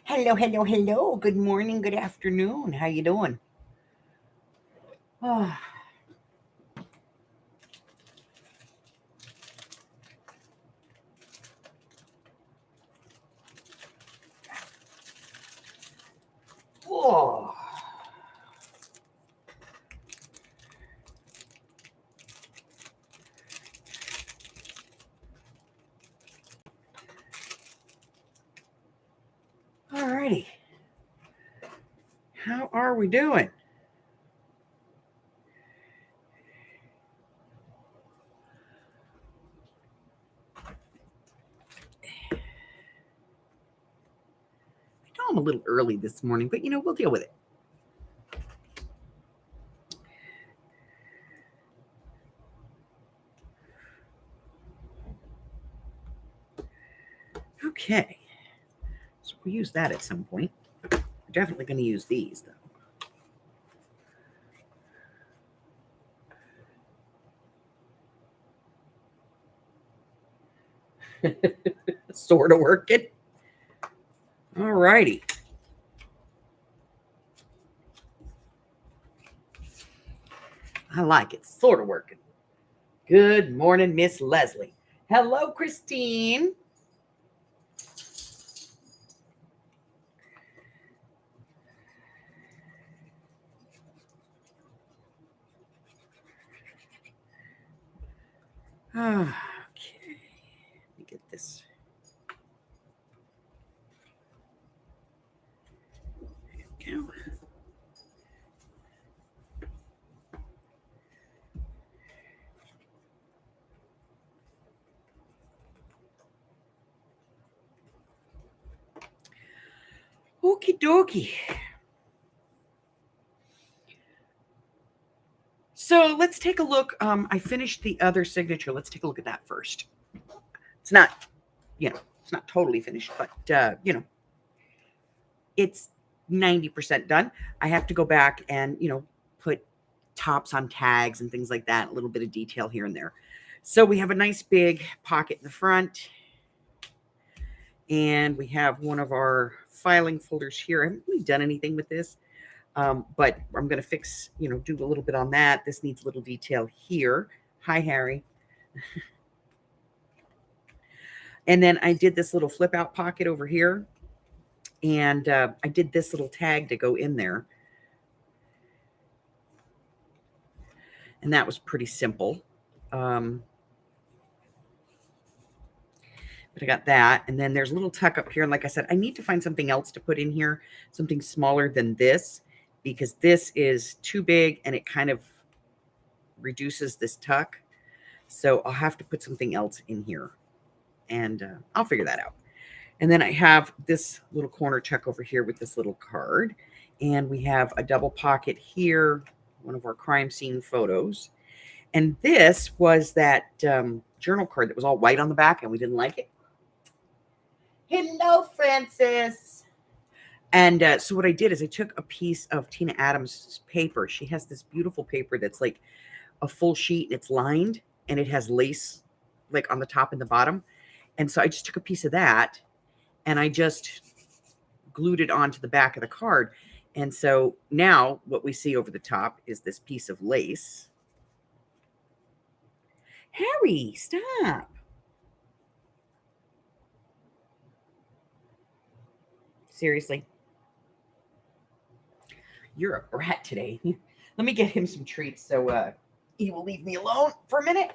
Hello, hello, hello. Good morning, good afternoon. How you doing? Oh, oh. Alrighty. How are we doing? I know I'm a little early this morning, but we'll deal with it. Okay. So we'll use that at some point. We're definitely going to use these, though. Sort of working. Alrighty. I like it. Sort of working. Good morning, Miss Leslie. Hello, Christine. Okay. Let me get this. There we go. Okie dokie. So let's take a look. I finished the other signature. Let's take a look at that first. It's not, it's not totally finished, but it's 90% done. I have to go back and put tops on tags and things like that. A little bit of detail here and there. So we have a nice big pocket in the front, and we have one of our filing folders here. I haven't really done anything with this. But I'm going to fix, do a little bit on that. This needs a little detail here. Hi, Harry. And then I did this little flip out pocket over here. And I did this little tag to go in there. And that was pretty simple. But I got that. And then there's a little tuck up here. And like I said, I need to find something else to put in here, something smaller than this, because this is too big and it kind of reduces this tuck. So I'll have to put something else in here, and I'll figure that out. And then I have this little corner tuck over here with this little card. And we have a double pocket here, one of our crime scene photos. And this was that journal card that was all white on the back and we didn't like it. Hello, Francis. And so what I did is I took a piece of Tina Adams' paper. She has this beautiful paper that's like a full sheet and it's lined and it has lace like on the top and the bottom. And so I just took a piece of that and I just glued it onto the back of the card. And so now what we see over the top is this piece of lace. Harry, stop. Seriously. You're a brat today. Let me get him some treats so he will leave me alone for a minute.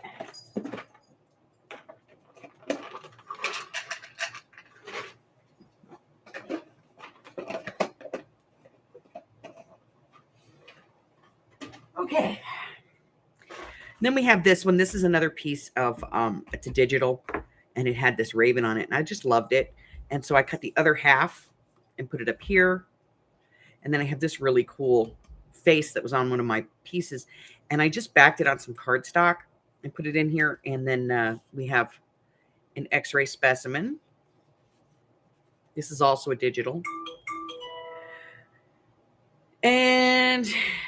Okay. Then we have this one. This is another piece of, it's a digital, and it had this raven on it, and I just loved it. And so I cut the other half and put it up here. And then I have this really cool face that was on one of my pieces, and I just backed it on some cardstock and put it in here. And then we have an X-ray specimen. This is also a digital. And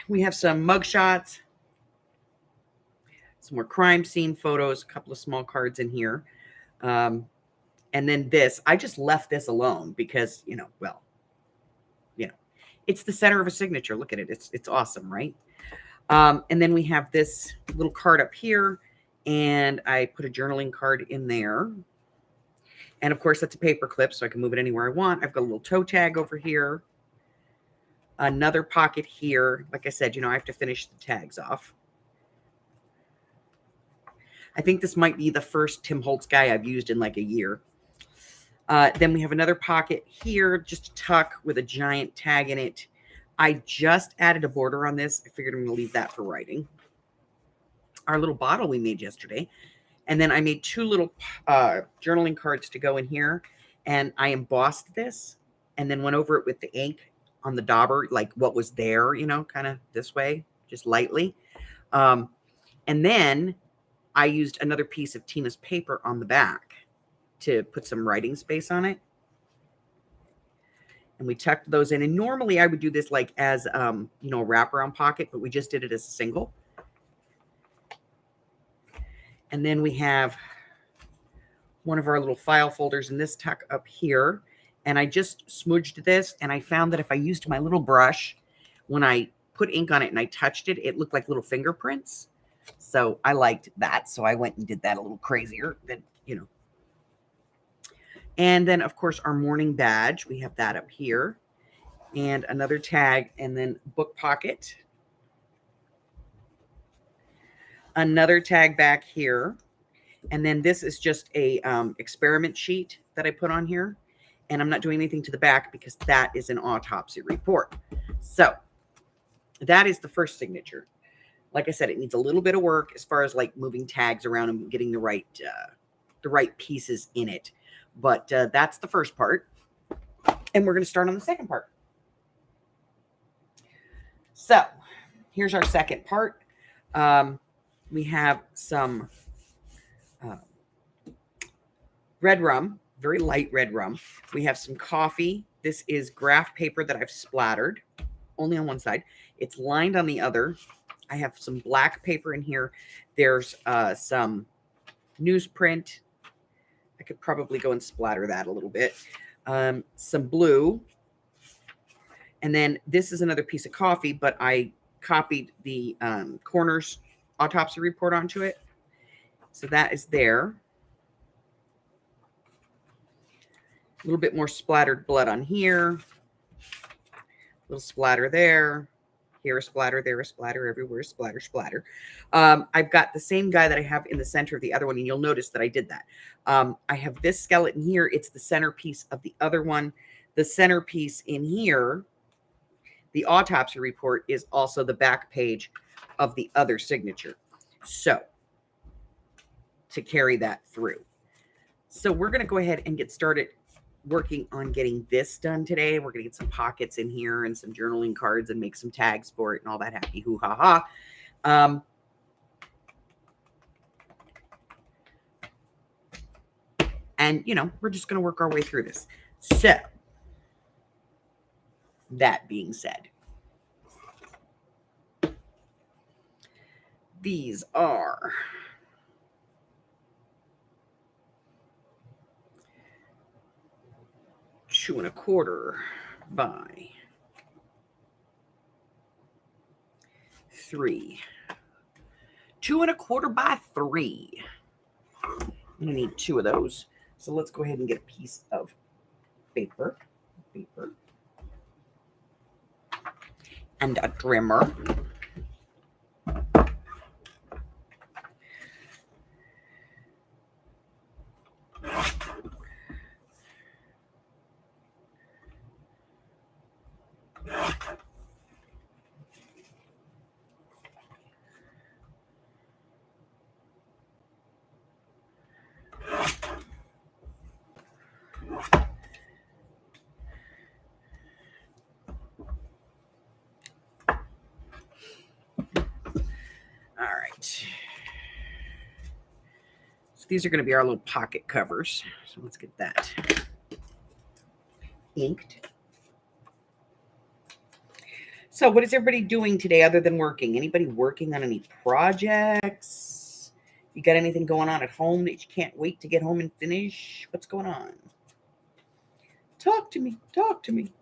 we have some mug shots, some more crime scene photos, a couple of small cards in here. And then this, I just left this alone because, well, It's the center of a signature. Look at it. It's awesome, right? And then we have this little card up here, and I put a journaling card in there. And of course, that's a paper clip, so I can move it anywhere I want. I've got a little toe tag over here, another pocket here. Like I said, I have to finish the tags off. I think this might be the first Tim Holtz guy I've used in like a year. Then we have another pocket here, just a tuck with a giant tag in it. I just added a border on this. I figured I'm going to leave that for writing. Our little bottle we made yesterday. And then I made two little journaling cards to go in here. And I embossed this and then went over it with the ink on the dauber, like what was there, kind of this way, just lightly. And then I used another piece of Tina's paper on the back to put some writing space on it. And we tucked those in. And normally I would do this like as, a wraparound pocket, but we just did it as a single. And then we have one of our little file folders in this tuck up here. And I just smudged this. And I found that if I used my little brush, when I put ink on it and I touched it, it looked like little fingerprints. So I liked that. So I went and did that a little crazier than, And then, of course, our morning badge. We have that up here. And another tag. And then book pocket. Another tag back here. And then this is just a experiment sheet that I put on here. And I'm not doing anything to the back because that is an autopsy report. So that is the first signature. Like I said, it needs a little bit of work as far as like moving tags around and getting the right pieces in it. But that's the first part. And we're going to start on the second part. So here's our second part. We have some red rum, very light red rum. We have some coffee. This is graph paper that I've splattered only on one side. It's lined on the other. I have some black paper in here. There's some newsprint. I could probably go and splatter that a little bit. Some blue. And then this is another piece of coffee, but I copied the coroner's autopsy report onto it. So that is there. A little bit more splattered blood on here. A little splatter there. Here a splatter, there a splatter, everywhere splatter, splatter. I've got the same guy that I have in the center of the other one, and you'll notice that I did that. I have this skeleton here. It's the centerpiece of the other one. The centerpiece in here, the autopsy report, is also the back page of the other signature. So, to carry that through. So we're going to go ahead and get started working on getting this done today. We're going to get some pockets in here and some journaling cards and make some tags for it and all that happy hoo-ha-ha. And, we're just going to work our way through this. So, that being said, these are 2 1/4 by 3. 2 1/4 by 3. I'm gonna need 2 of those. So let's go ahead and get a piece of paper, and a trimmer. These are going to be our little pocket covers. So let's get that inked. So what is everybody doing today other than working? Anybody working on any projects? You got anything going on at home that you can't wait to get home and finish? What's going on? Talk to me. Talk to me.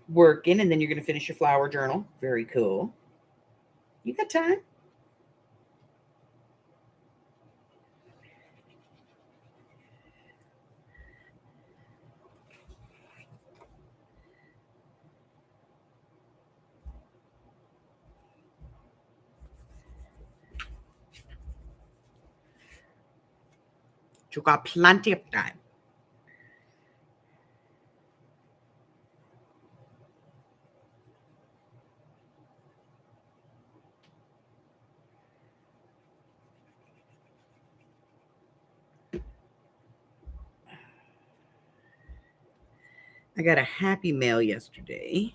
working, and then you're going to finish your flower journal. Very cool. You got time. You got plenty of time. I got a happy mail yesterday.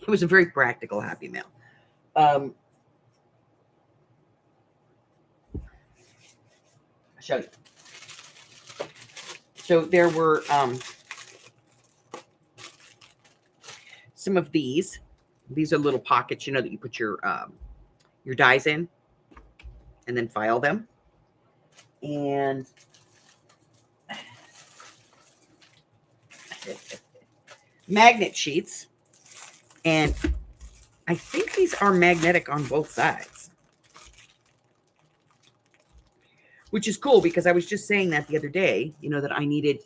It was a very practical happy mail. I'll show you. So there were some of these. These are little pockets, that you put your dies in, and then file them. And magnet sheets. And I think these are magnetic on both sides, which is cool because I was just saying that the other day, that I needed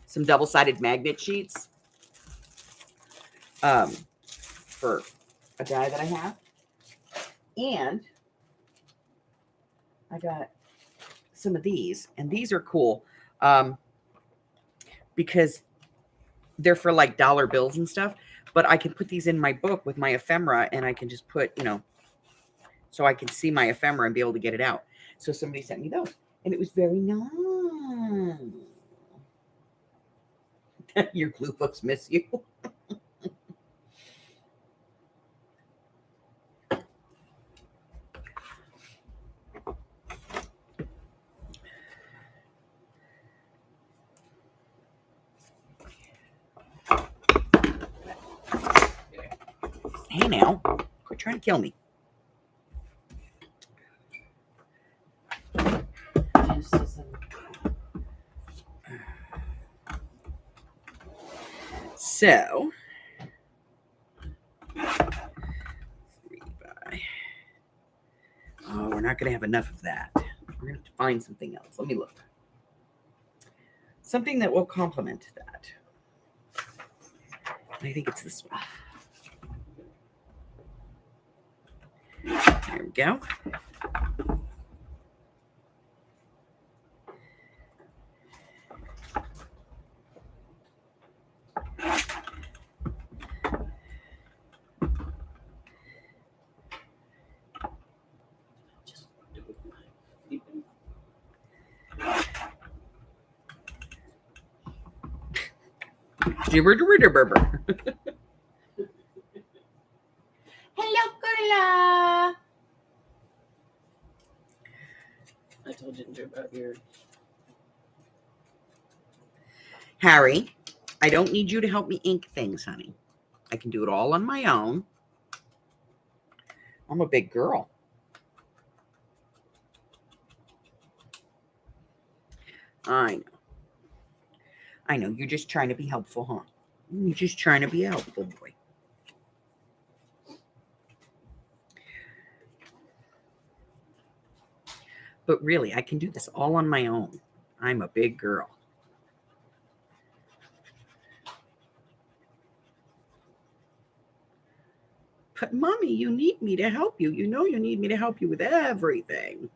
some double-sided magnet sheets for a die that I have. And I got some of these, and these are cool because they're for like dollar bills and stuff, but I can put these in my book with my ephemera, and I can just put, so I can see my ephemera and be able to get it out. So somebody sent me those, and it was very nice. Your glue books miss you. Hey now, quit trying to kill me. So, oh, we're not going to have enough of that. We're going to have to find something else. Let me look. Something that will complement that. I think it's this one. There we go. Hello, Carla. I told Ginger about your... Harry, I don't need you to help me ink things, honey. I can do it all on my own. I'm a big girl. I know. You're just trying to be helpful, huh? You're just trying to be a helpful boy. But really, I can do this all on my own. I'm a big girl. But Mommy, you need me to help you. You know you need me to help you with everything.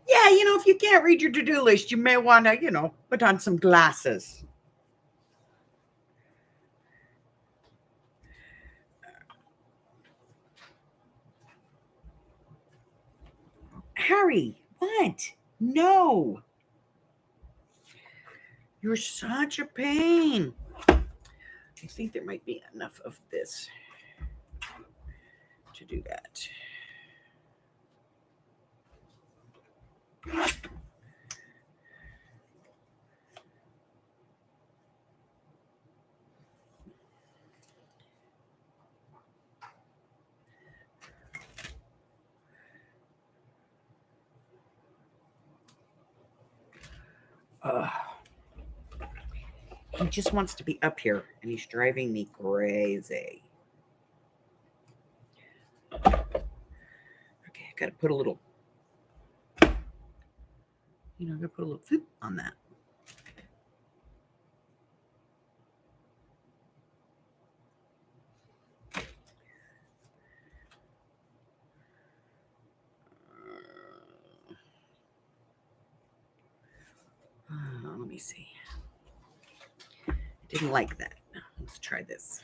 Yeah, if you can't read your to-do list, you may want to, put on some glasses. Harry, what? No. You're such a pain. I think there might be enough of this to do that. He just wants to be up here, and he's driving me crazy. Okay, I gotta put a little, I gotta put a little foot on that. Let me see. I didn't like that. Let's try this.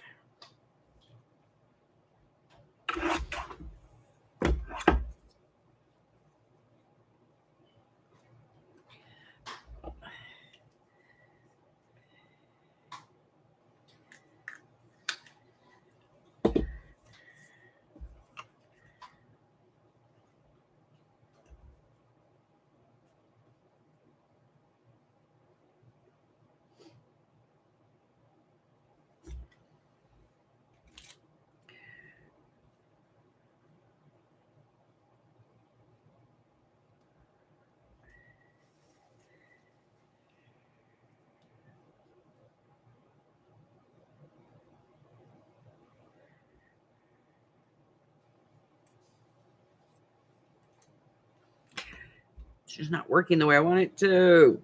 It's just not working the way I want it to.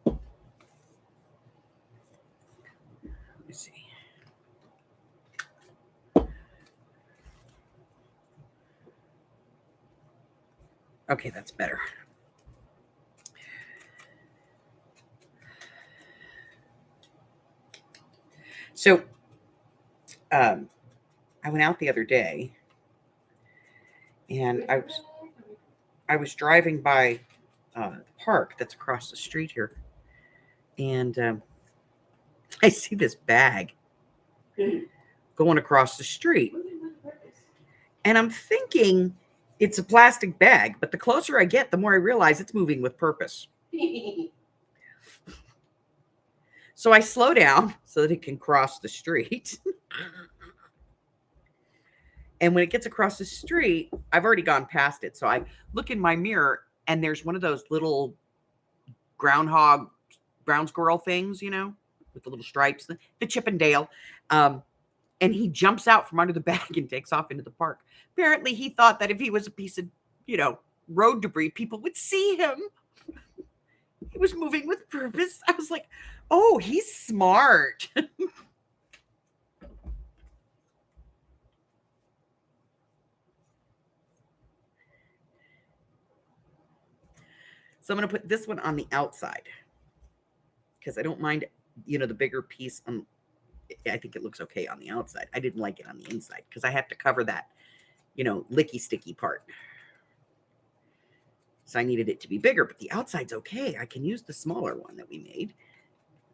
Let me see. Okay, that's better. So, I went out the other day, and I was driving by the park that's across the street here, and I see this bag going across the street, and I'm thinking it's a plastic bag, but the closer I get, the more I realize it's moving with purpose. So I slow down so that it can cross the street. And when it gets across the street, I've already gone past it. So I look in my mirror, and there's one of those little brown squirrel things, with the little stripes, the Chip and Dale. And he jumps out from under the bag and takes off into the park. Apparently, he thought that if he was a piece of, road debris, people would see him. He was moving with purpose. I was like, oh, he's smart. So I'm going to put this one on the outside because I don't mind, the bigger piece. I think it looks okay on the outside. I didn't like it on the inside because I have to cover that, licky sticky part. So I needed it to be bigger, but the outside's okay. I can use the smaller one that we made.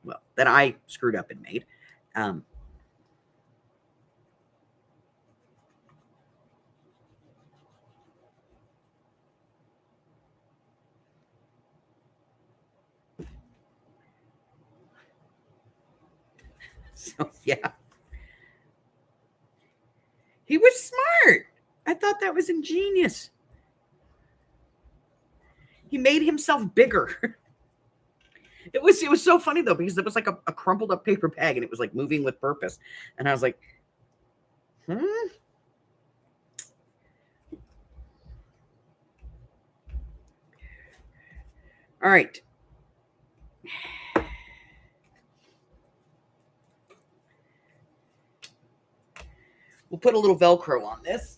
Well, that I screwed up and made. So, yeah. He was smart. I thought that was ingenious. He made himself bigger. It was so funny, though, because it was like a crumpled up paper bag, and it was like moving with purpose. And I was like, All right. We'll put a little Velcro on this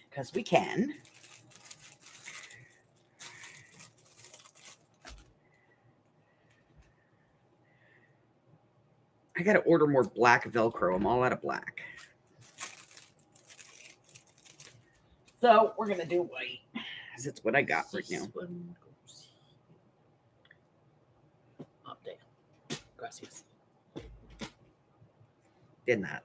because we can. I got to order more black Velcro. I'm all out of black. So we're going to do white. because it's what I got right now. This one goes here. Oh, damn. Gracias. Did not.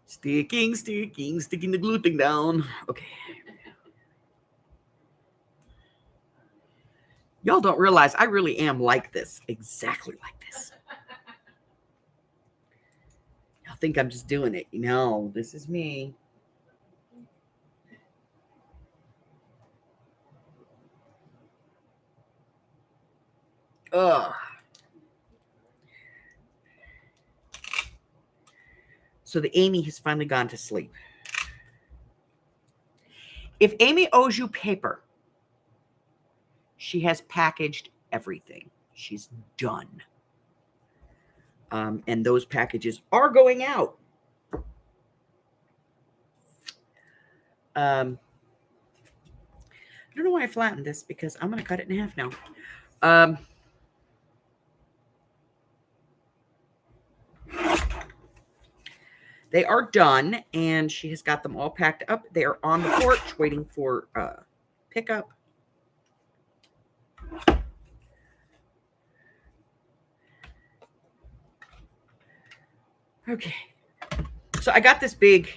Sticking the gluten down. Okay. Y'all don't realize I really am like this. Exactly like this. Y'all think I'm just doing it. No, this is me. Ugh. So the Amy has finally gone to sleep. If Amy owes you paper, she has packaged everything. She's done. And those packages are going out. I don't know why I flattened this because I'm going to cut it in half now. They are done, and she has got them all packed up. They are on the porch waiting for pickup. Okay. So I got this big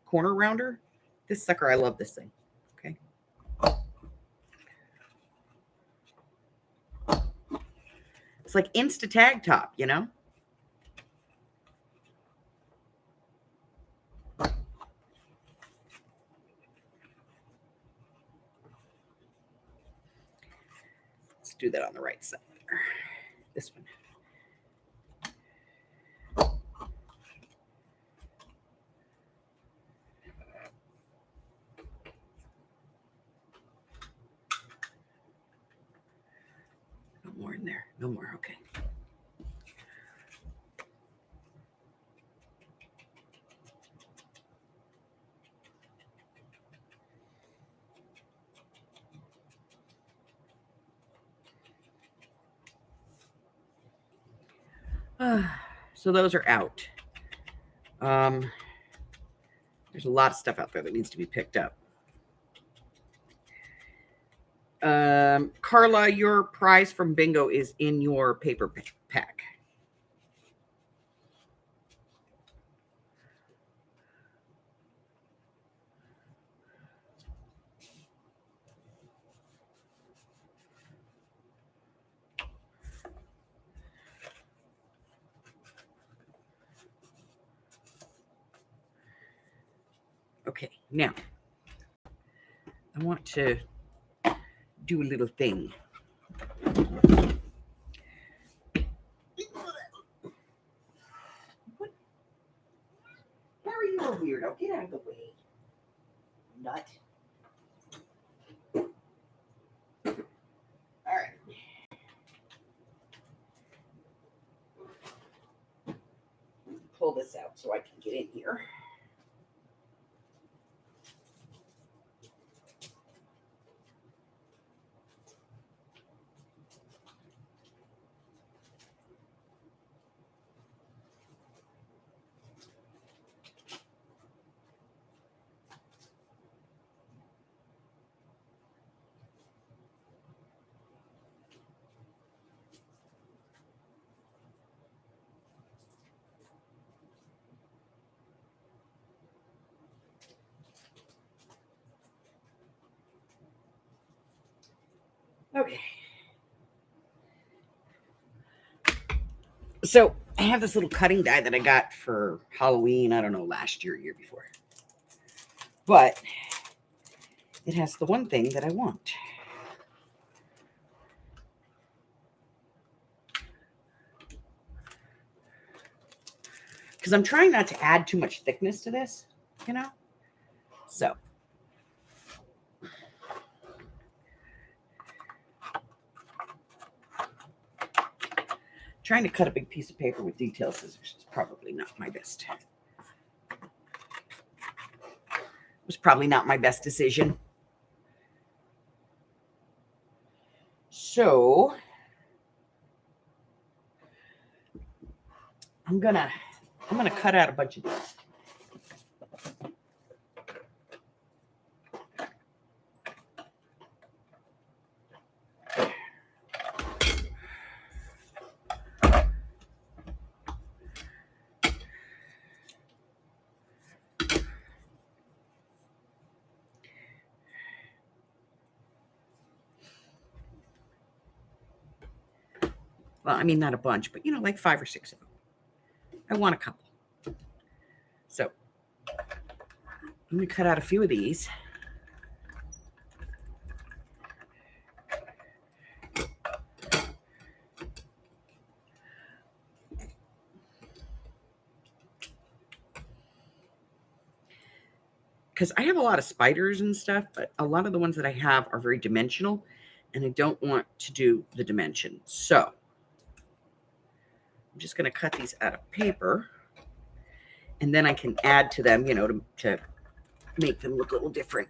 corner rounder. This sucker, I love this thing. Okay. It's like Insta Tag Top, you know? Let's do that on the right side. This one. No more in there. No more. Okay. So those are out. There's a lot of stuff out there that needs to be picked up. Carla, your prize from bingo is in your paper pack. Okay, now I want to do a little thing. What? Harry, you're a weirdo. Get out of the way. Nut. All right. Pull this out so I can get in here. Okay. So I have this little cutting die that I got for Halloween. I don't know, last year, year before. But it has the one thing that I want. Because I'm trying not to add too much thickness to this, you know? So. Trying to cut a big piece of paper with detail scissors is probably not my best. It was probably not my best decision. So I'm gonna cut out a bunch of these. Well, I mean, not a bunch, but, like 5 or 6 of them. I want a couple. So I'm going to cut out a few of these. Because I have a lot of spiders and stuff, but a lot of the ones that I have are very dimensional, and I don't want to do the dimension. So I'm just going to cut these out of paper, and then I can add to them, to make them look a little different.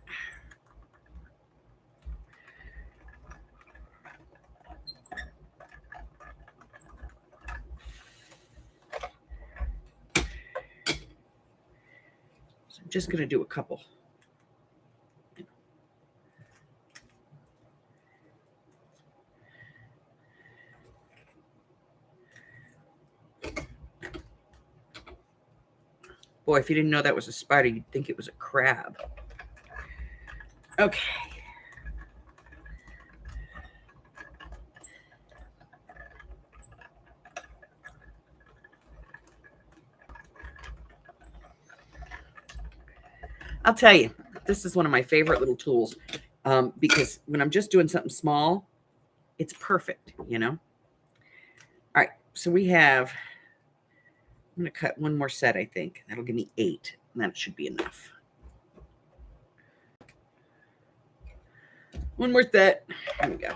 So I'm just going to do a couple. Boy, if you didn't know that was a spider, you'd think it was a crab. Okay. I'll tell you, this is one of my favorite little tools, because when I'm just doing something small, it's perfect, All right, so I'm going to cut one more set, I think. That'll give me 8, and that should be enough. One more set. Here we go.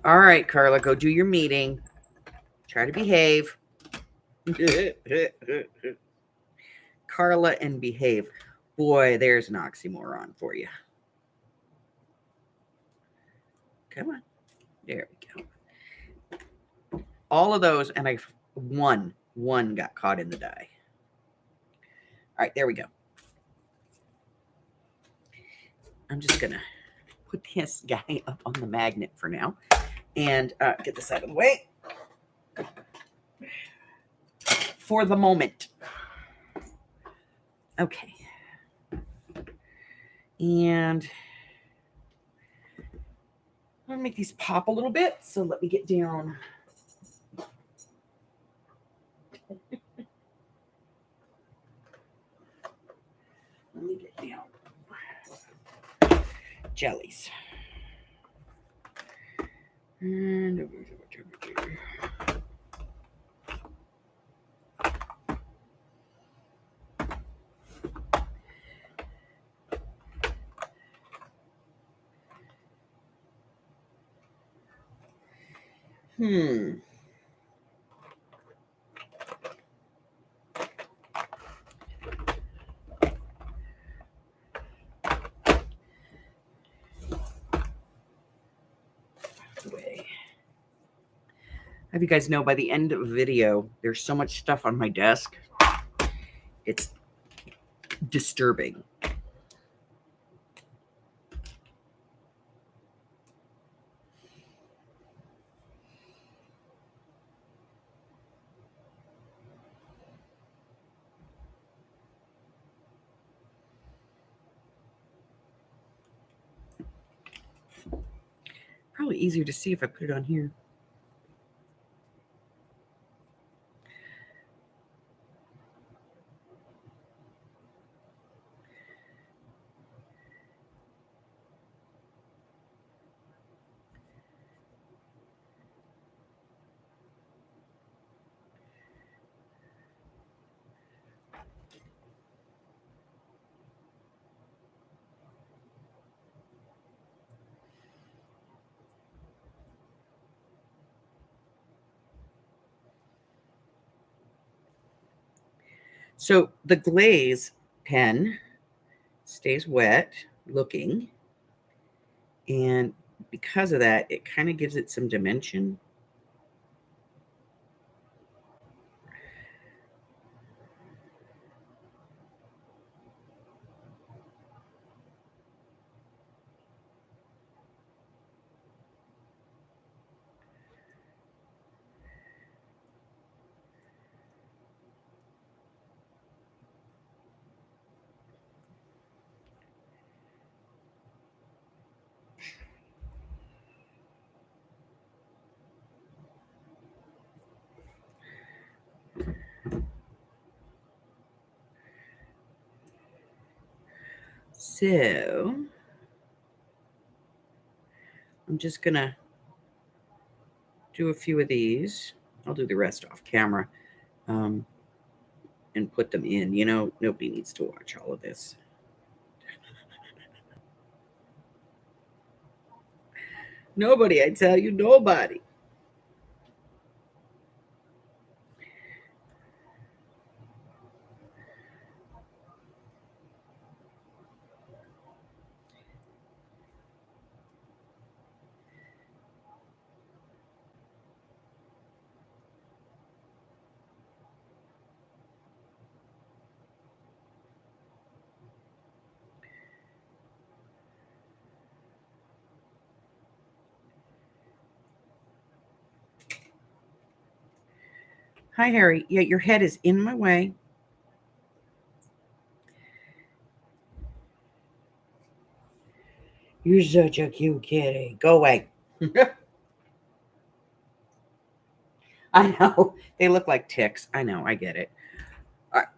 All right, Carla, go do your meeting. Try to behave. Carla and behave. Boy, there's an oxymoron for you. Come on. There we go. All of those, and one got caught in the dye. All right, there we go. I'm just going to put this guy up on the magnet for now and get this out of the way for the moment. Okay. And I'm going to make these pop a little bit, so let me get down. Let me get down. Jellies. And over here. Have you guys know, by the end of the video, there's so much stuff on my desk. It's disturbing. Probably easier to see if I put it on here. So the glaze pen stays wet looking, and because of that, it kind of gives it some dimension. So I'm just going to do a few of these. I'll do the rest off camera and put them in. You know, nobody needs to watch all of this. Nobody, I tell you, nobody. Hi, Harry. Yeah, your head is in my way. You're such a cute kitty. Go away. I know. They look like ticks. I know. I get it. All right.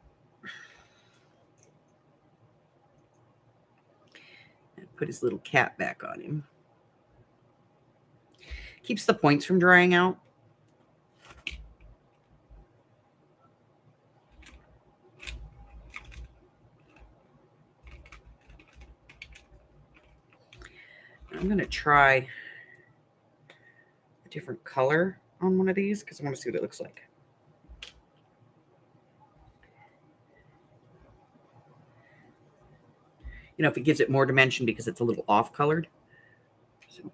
Put his little cap back on him. Keeps the points from drying out. I'm going to try a different color on one of these because I want to see what it looks like. You know, if it gives it more dimension because it's a little off colored. So.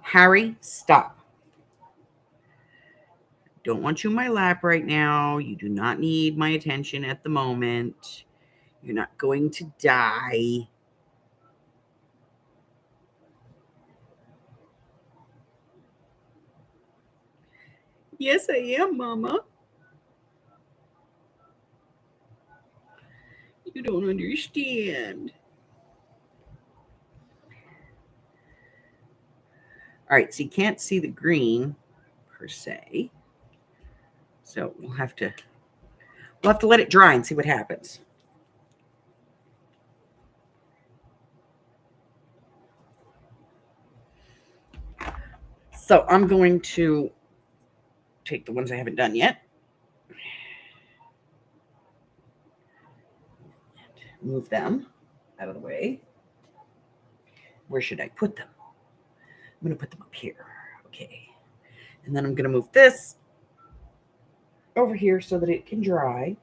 Harry, stop. Don't want you in my lap right now. You do not need my attention at the moment. You're not going to die. Yes, I am, Mama. You don't understand. All right, so you can't see the green per se. So we'll have to let it dry and see what happens. So I'm going to take the ones I haven't done yet. Move them out of the way. Where should I put them? I'm going to put them up here. Okay. And then I'm going to move this over here so that it can dry.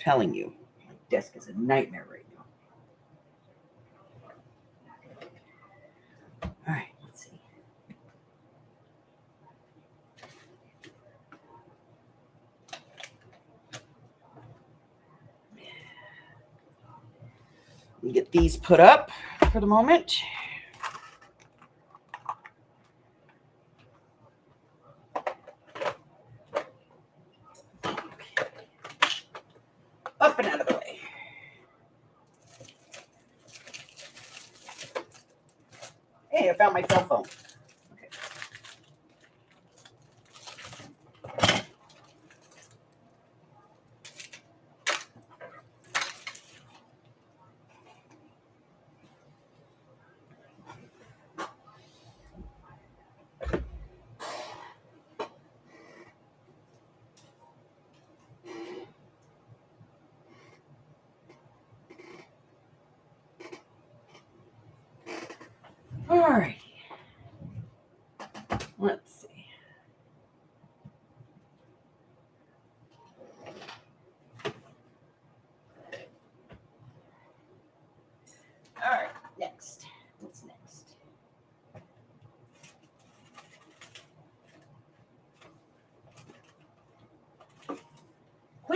I'm telling you, my desk is a nightmare right now. All right, let's see. Let me get these put up for the moment. Up and out of the way. Hey, I found my cell phone. Okay. All right.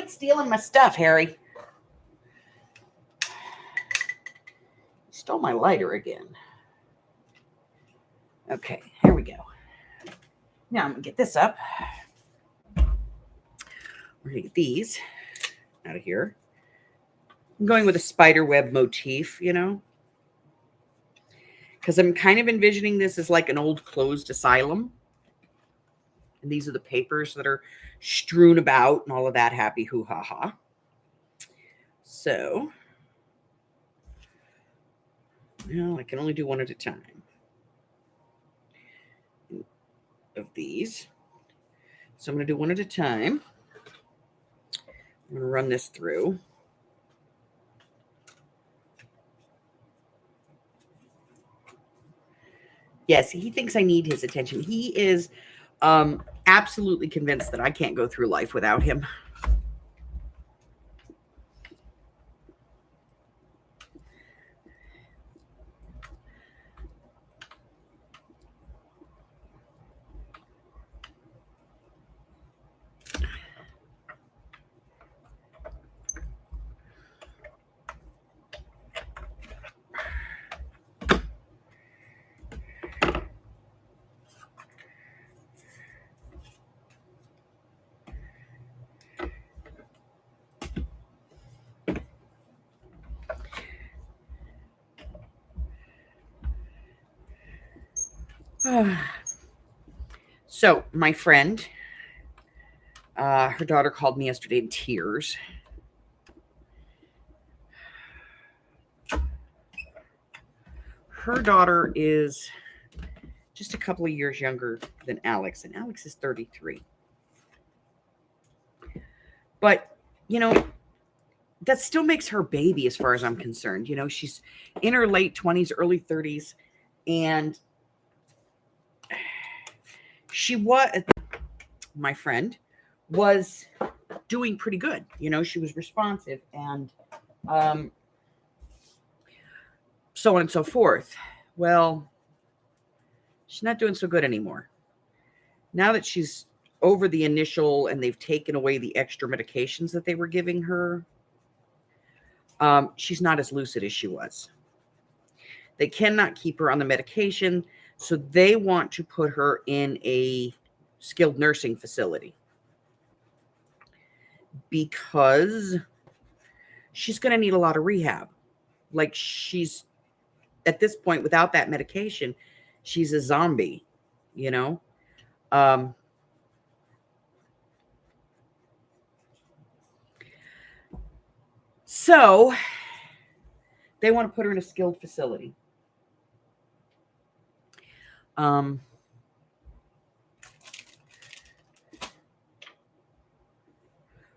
Quit stealing my stuff, Harry. You stole my lighter again. Okay, here we go. Now I'm going to get this up. We're going to get these out of here. I'm going with a spider web motif, you know, because I'm kind of envisioning this as like an old closed asylum. And these are the papers that are strewn about and all of that happy hoo-ha-ha. So, well, I can only do one at a time of these. So I'm going to do one at a time. I'm going to run this through. Yes, he thinks I need his attention. He is absolutely convinced that I can't go through life without him. So, my friend, her daughter called me yesterday in tears. Her daughter is just a couple of years younger than Alex, and Alex is 33. But, you know, that still makes her baby as far as I'm concerned. You know, she's in her late 20s, early 30s, and my friend was doing pretty good. You know, she was responsive and so on and so forth. Well, she's not doing so good anymore. Now that she's over the initial and they've taken away the extra medications that they were giving her, she's not as lucid as she was. They cannot keep her on the medication, so they want to put her in a skilled nursing facility because she's going to need a lot of rehab. Like, she's at this point, without that medication, she's a zombie, you know? So they want to put her in a skilled facility.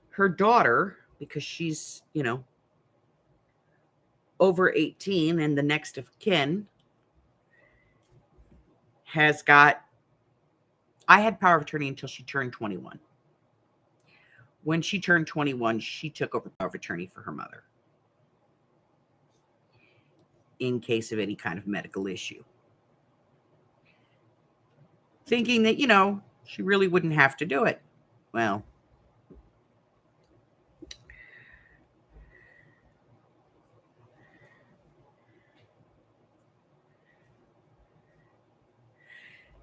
Her daughter, because she's, you know, over 18 and the next of kin, I had power of attorney until she turned 21. When she turned 21, she took over power of attorney for her mother in case of any kind of medical issue. Thinking that, you know, she really wouldn't have to do it. Well,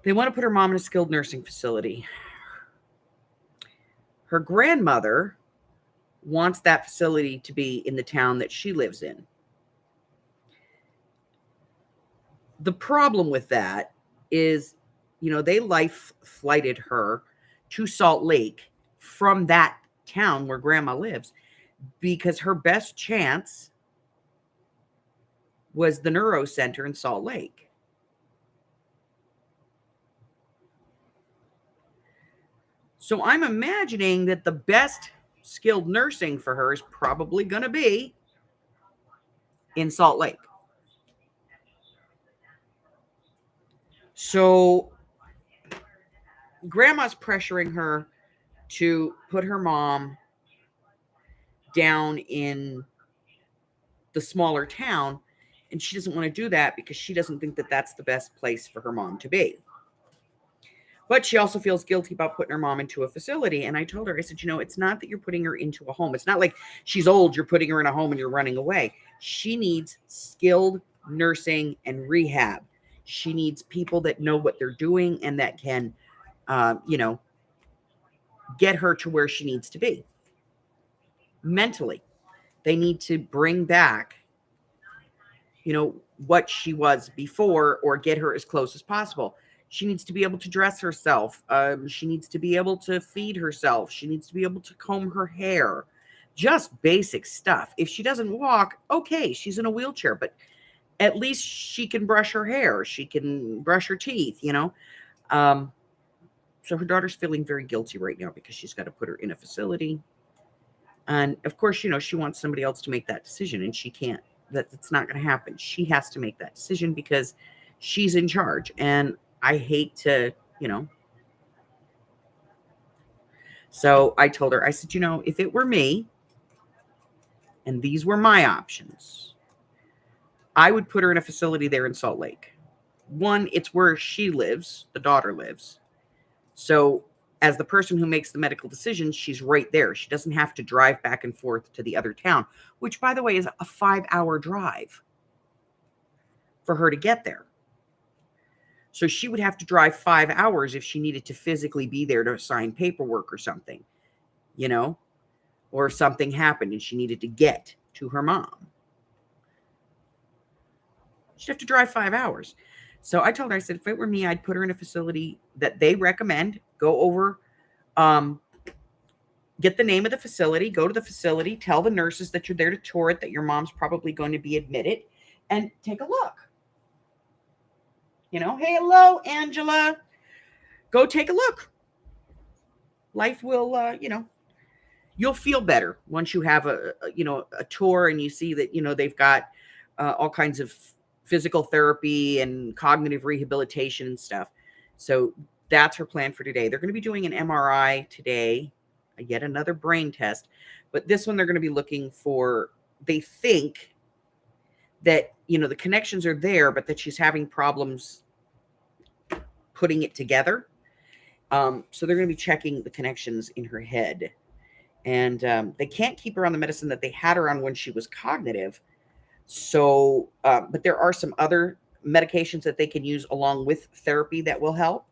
they want to put her mom in a skilled nursing facility. Her grandmother wants that facility to be in the town that she lives in. The problem with that is, you know, they life flighted her to Salt Lake from that town where grandma lives because her best chance was the neuro center in Salt Lake. So I'm imagining that the best skilled nursing for her is probably going to be in Salt Lake. So grandma's pressuring her to put her mom down in the smaller town, and she doesn't want to do that because she doesn't think that that's the best place for her mom to be. But she also feels guilty about putting her mom into a facility. And I told her, I said, it's not that you're putting her into a home. It's not like she's old, you're putting her in a home and you're running away. She needs skilled nursing and rehab. She needs people that know what they're doing and that can, get her to where she needs to be mentally. They need to bring back, what she was before, or get her as close as possible. She needs to be able to dress herself. She needs to be able to feed herself. She needs to be able to comb her hair. Just basic stuff. If she doesn't walk, okay, she's in a wheelchair, but at least she can brush her hair. She can brush her teeth, So her daughter's feeling very guilty right now because she's got to put her in a facility. And of course, she wants somebody else to make that decision, and she can't. That's not going to happen. She has to make that decision because she's in charge. And I hate to, So I told her, I said, if it were me and these were my options, I would put her in a facility there in Salt Lake. One, it's where she lives, the daughter lives. So as the person who makes the medical decisions, she's right there. She doesn't have to drive back and forth to the other town, which, by the way, is a 5-hour drive for her to get there. So she would have to drive 5 hours if she needed to physically be there to sign paperwork or something, or if something happened and she needed to get to her mom. She'd have to drive 5 hours. So I told her, I said, if it were me, I'd put her in a facility that they recommend. Go over, get the name of the facility, go to the facility, tell the nurses that you're there to tour it, that your mom's probably going to be admitted, and take a look. Hey, hello, Angela. Go take a look. Life will, you'll feel better once you have a tour and you see that, they've got all kinds of physical therapy and cognitive rehabilitation and stuff. So that's her plan for today. They're going to be doing an MRI today, yet another brain test. But this one, they're going to be looking for, they think that, the connections are there, but that she's having problems putting it together. So they're going to be checking the connections in her head. And they can't keep her on the medicine that they had her on when she was cognitive. So, but there are some other medications that they can use along with therapy that will help.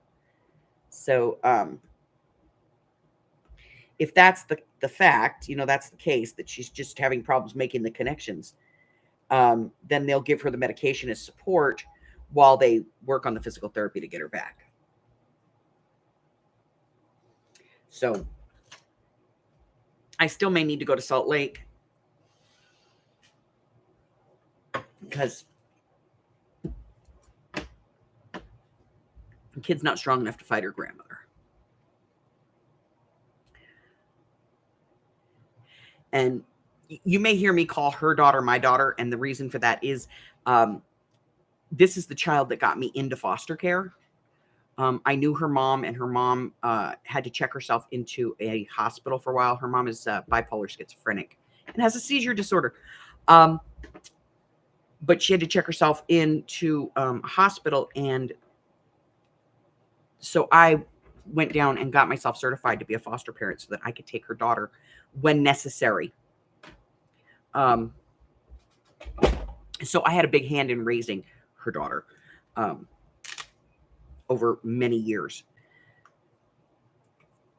So, if that's the fact, that's the case, that she's just having problems making the connections, then they'll give her the medication as support while they work on the physical therapy to get her back. So, I still may need to go to Salt Lake because the kid's not strong enough to fight her grandmother. And you may hear me call her daughter my daughter, and the reason for that is this is the child that got me into foster care. I knew her mom, and her mom had to check herself into a hospital for a while. Her mom is bipolar schizophrenic and has a seizure disorder. But she had to check herself into a hospital. And so I went down and got myself certified to be a foster parent so that I could take her daughter when necessary. So I had a big hand in raising her daughter over many years.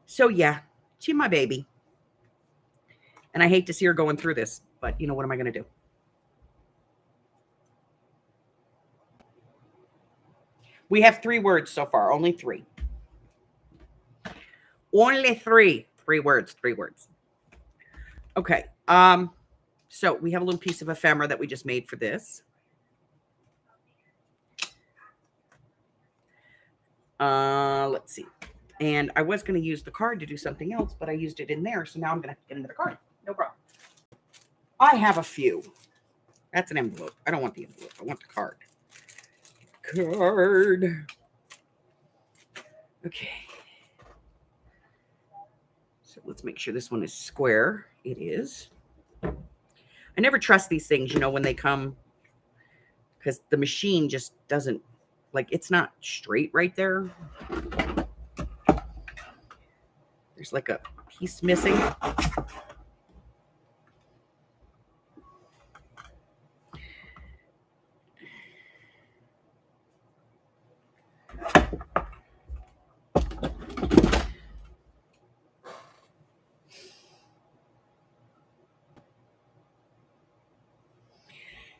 So yeah, she's my baby. And I hate to see her going through this, but what am I going to do? We have 3 words so far, only 3. Only 3. 3 words, 3 words. Okay. So we have a little piece of ephemera that we just made for this. Let's see. And I was going to use the card to do something else, but I used it in there. So now I'm going to have to get another card. No problem. I have a few. That's an envelope. I don't want the envelope. I want the card. Card. Okay. So let's make sure this one is square. It is. I never trust these things, when they come, because the machine just doesn't, it's not straight right there. There's like a piece missing.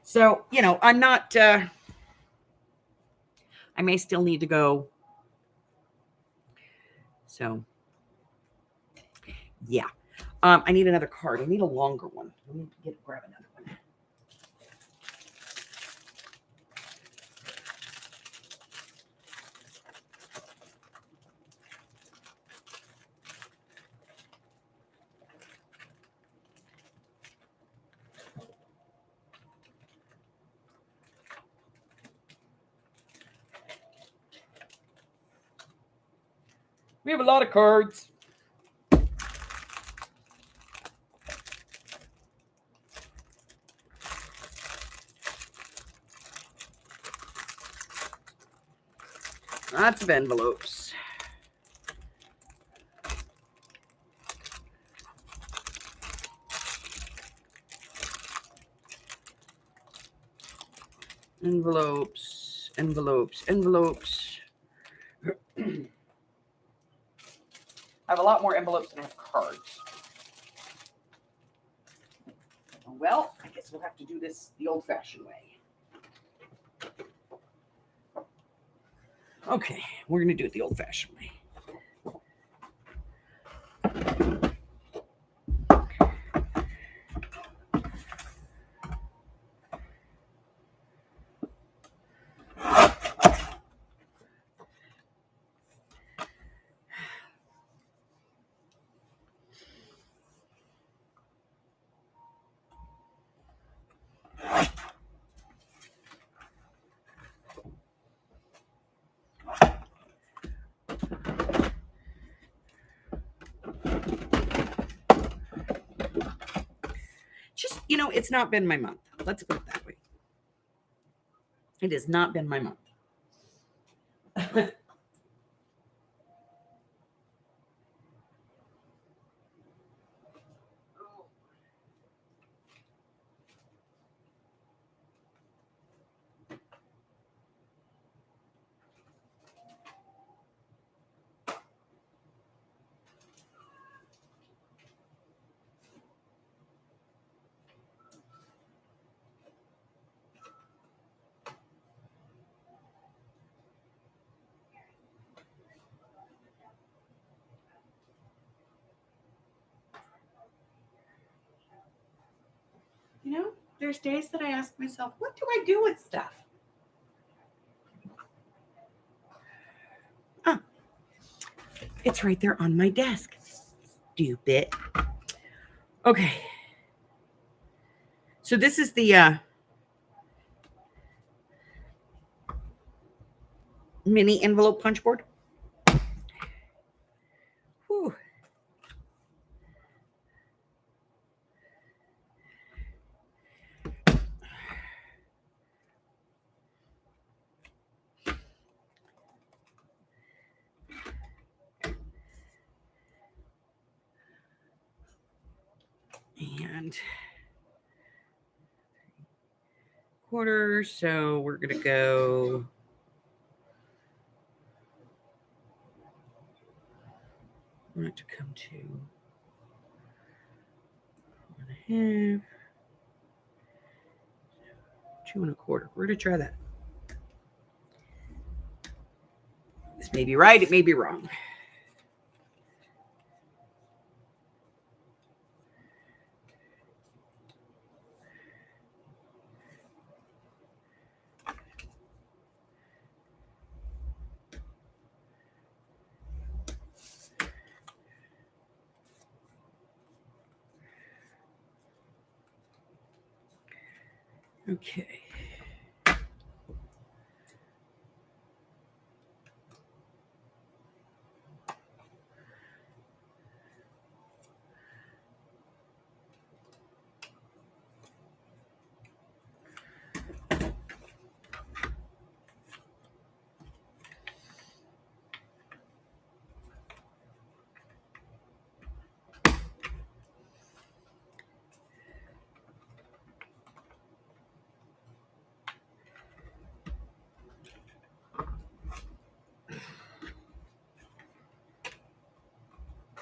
So, you know, I'm not, I may still need to go. So, yeah. I need another card. I need a longer one. Let me grab another one. We have a lot of cards. Lots of envelopes. Envelopes, envelopes, envelopes. I have a lot more envelopes than I have cards. Well, I guess we'll have to do this the old-fashioned way. Okay, we're going to do it the old-fashioned way. Just, you know, it's not been my month. Let's put it that way. It has not been my month. You know, there's days that I ask myself, what do I do with stuff? Oh, it's right there on my desk. Stupid. Okay. So this is the mini envelope punch board. Whew. And quarter, so we're gonna go I want it to come to 1.5, 2.25. We're gonna try that. This may be right, it may be wrong. Okay.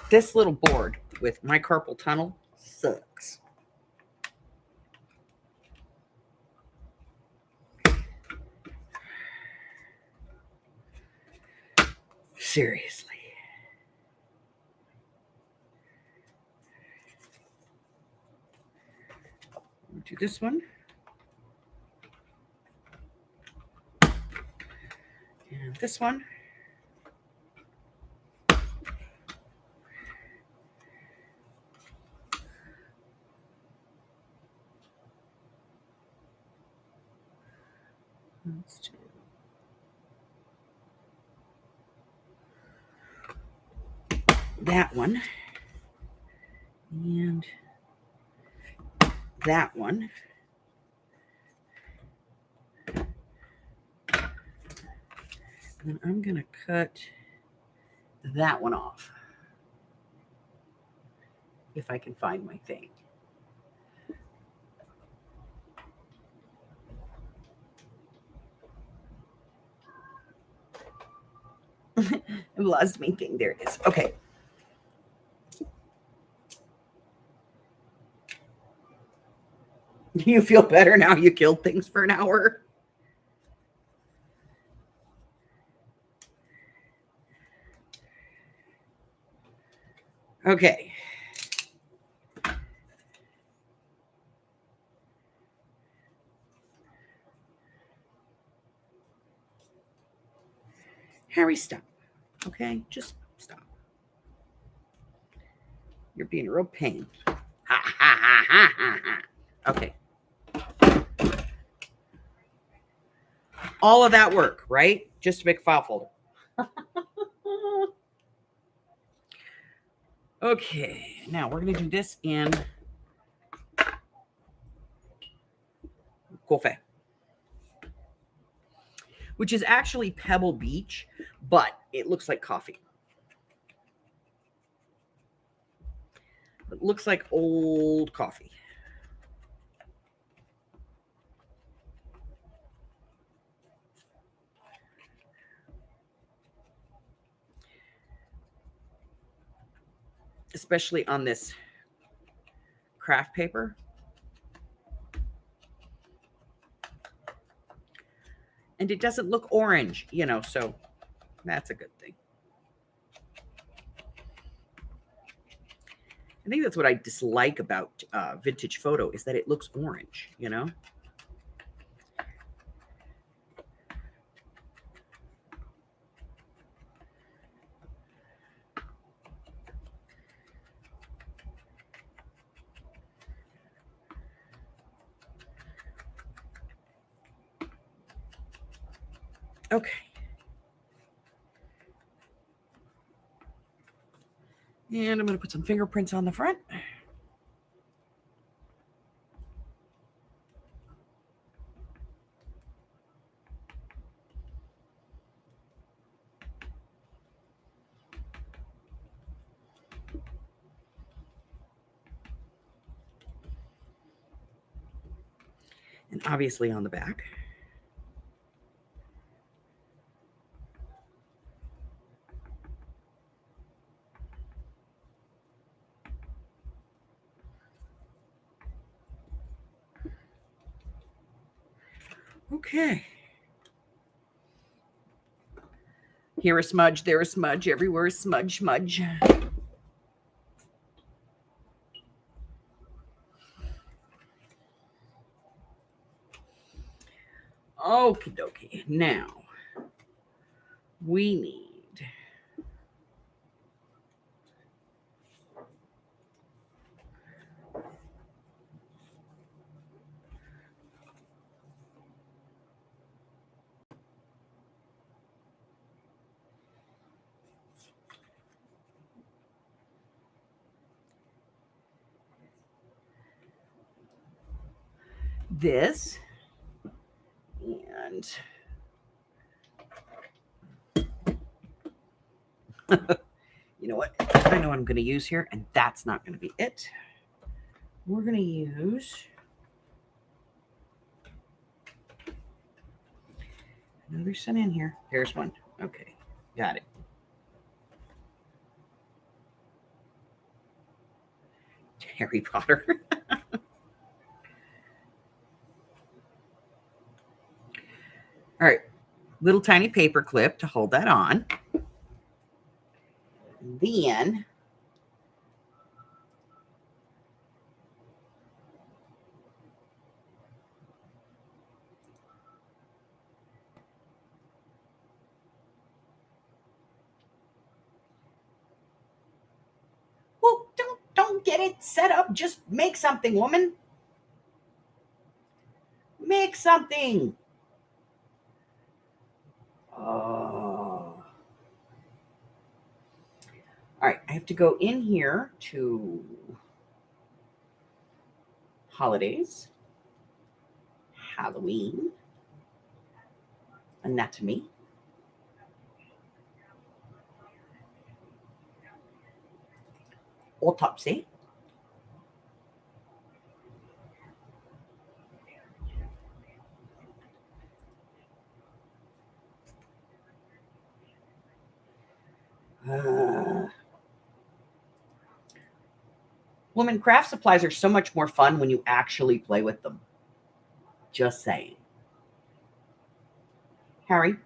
This little board with my carpal tunnel sucks. Seriously. We'll do this one. And this one. Let's do that one. And that one. And then I'm going to cut that one off. If I can find my thing. I've lost my thing. There it is. Okay. Do you feel better now you killed things for an hour? Okay. Harry, stop. Okay, just stop. You're being a real pain. Ha, ha, ha, ha, ha, ha. Okay. All of that work, right? Just to make a file folder. Okay, now we're going to do this in Coffee, which is actually Pebble Beach, but it looks like coffee. It looks like old coffee. Especially on this craft paper. And it doesn't look orange, you know, so that's a good thing. I think that's what I dislike about vintage photo is that it looks orange, you know? Okay. And I'm going to put some fingerprints on the front. And obviously on the back. Okay. Here a smudge, there a smudge, everywhere a smudge, smudge. Okie dokie. Now, we need this and you know what? I know what I'm going to use here, and that's not going to be it. We're going to use another sun in here. There's one. Okay, got it. Harry Potter. All right, little tiny paper clip to hold that on. Then well, don't get it set up. Just make something, woman. Make something. Oh. All right, I have to go in here to holidays, Halloween, anatomy, autopsy, woman, craft supplies are so much more fun when you actually play with them. Just saying. Harry,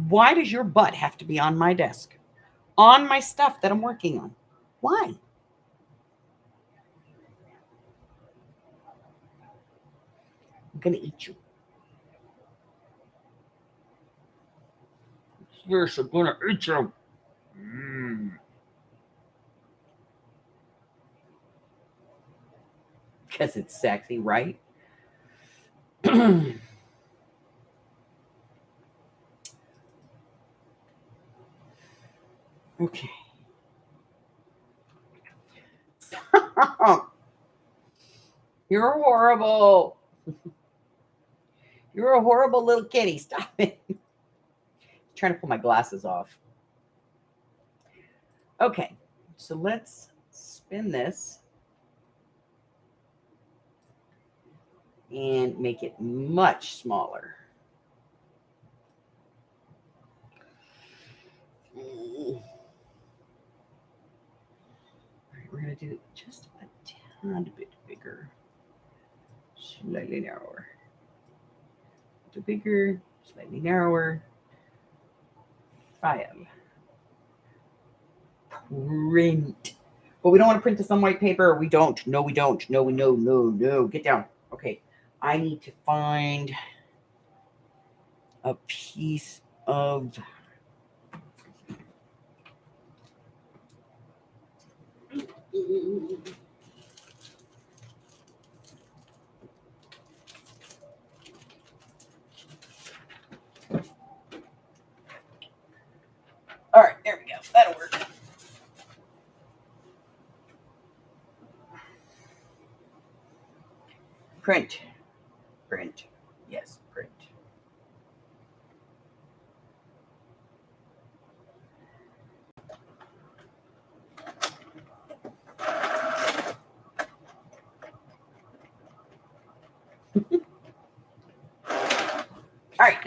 why does your butt have to be on my desk? On my stuff that I'm working on? Why? I'm going to eat you. Yes, I'm going to eat you. Because it's sexy, right? Okay. You're horrible. You're a horrible little kitty. Stop it. I'm trying to pull my glasses off. Okay. So let's spin this and make it much smaller. All right, we're going to do it just a tad bit bigger. Slightly narrower. A bigger, slightly narrower. File. Print. But we don't want to print this on white paper. We don't. No, we don't. No, no. Get down. Okay. I need to find a piece of all right, there we go. That'll work. Print. Print. Yes, print. All right.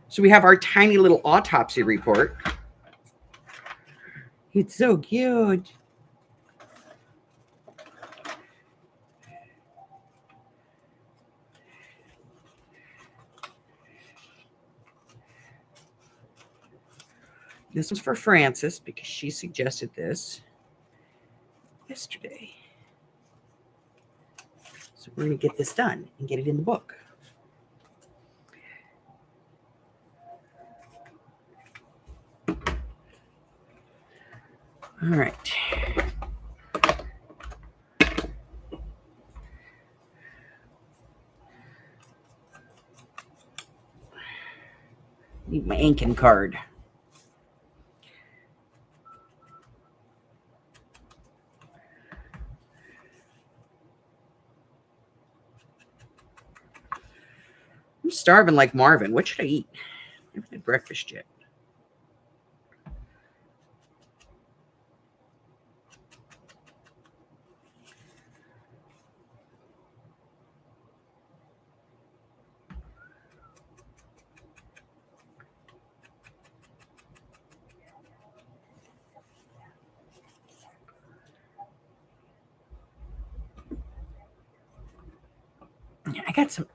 So we have our tiny little autopsy report. It's so cute. This was for Frances because she suggested this yesterday. So we're going to get this done and get it in the book. All right. Need my inking card. I'm starving like Marvin. What should I eat? I haven't had breakfast yet. I got some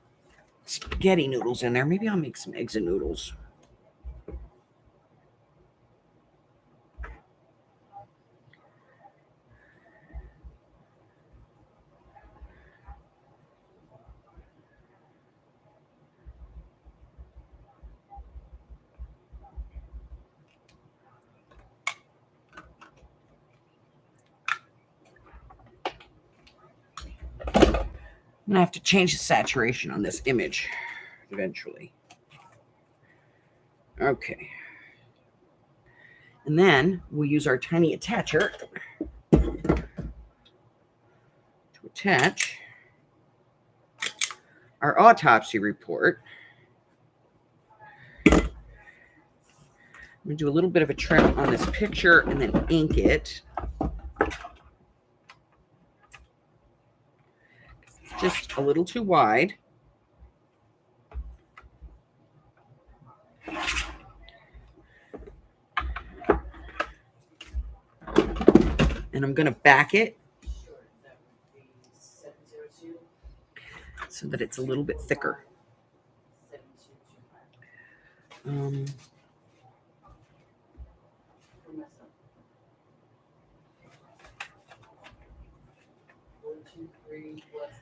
spaghetti noodles in there. Maybe I'll make some eggs and noodles. I'm going to have to change the saturation on this image eventually. Okay. And then we'll use our tiny attacher to attach our autopsy report. I'm going to do a little bit of a trim on this picture and then ink it. It's just a little too wide. And I'm going to back it so that it's a little bit thicker.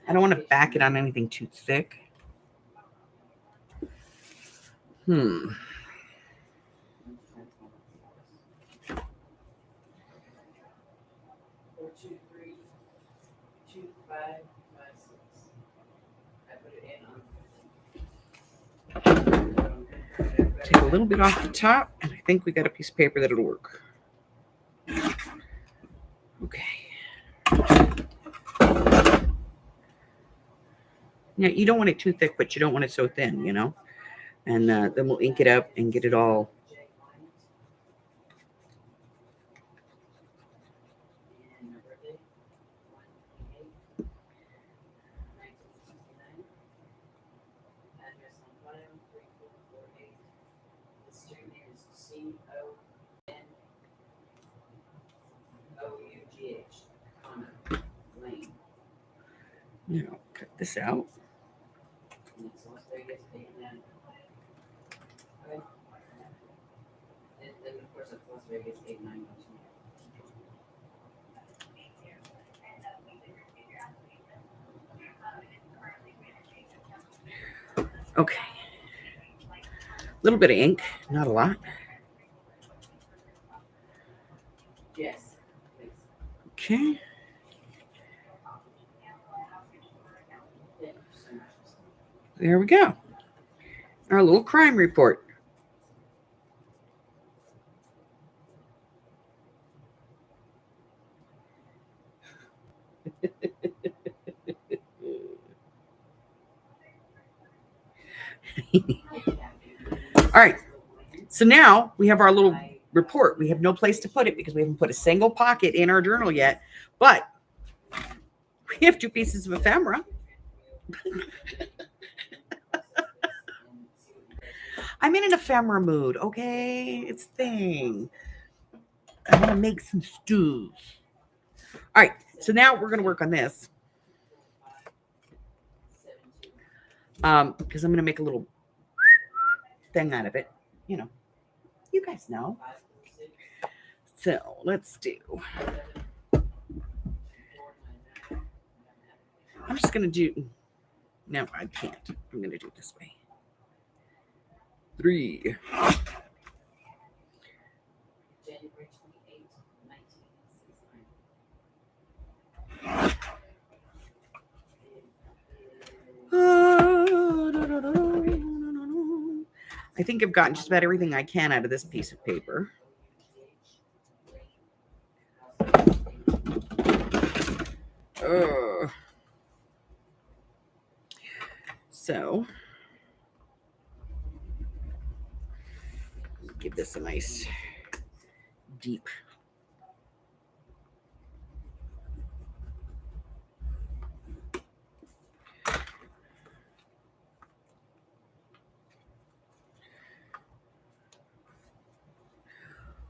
I don't want to back it on anything too thick. Take a little bit off the top, and I think we got a piece of paper that'll work. Okay. Yeah, you don't want it too thick, but you don't want it so thin, you know? And then we'll ink it up and get it all. You know, cut this out. Okay. A little bit of ink, not a lot. Yes. Okay. There we go. Our little crime report. All right. So now we have our little report. We have no place to put it because we haven't put a single pocket in our journal yet. But we have 2 pieces of ephemera. I'm in an ephemera mood, okay? It's a thing. I'm going to make some stews. All right, so now we're going to work on this. Because I'm going to make a little thing out of it. You know, you guys know. So let's do. I'm just going to do. No, I can't. I'm going to do it this way. 3. January 28, 1969. I think I've gotten just about everything I can out of this piece of paper. So give this a nice deep.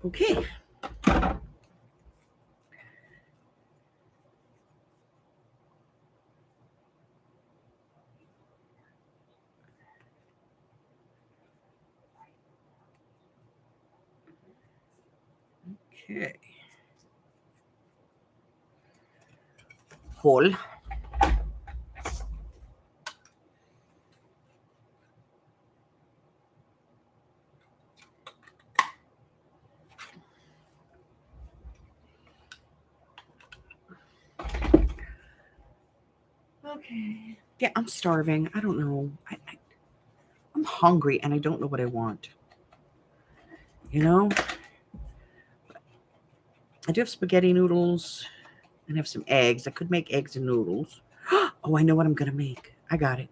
Okay. Okay. Hole. Okay. Yeah, I'm starving. I don't know. I'm hungry and I don't know what I want. You know? I do have spaghetti noodles and have some eggs. I could make eggs and noodles. Oh, I know what I'm going to make. I got it.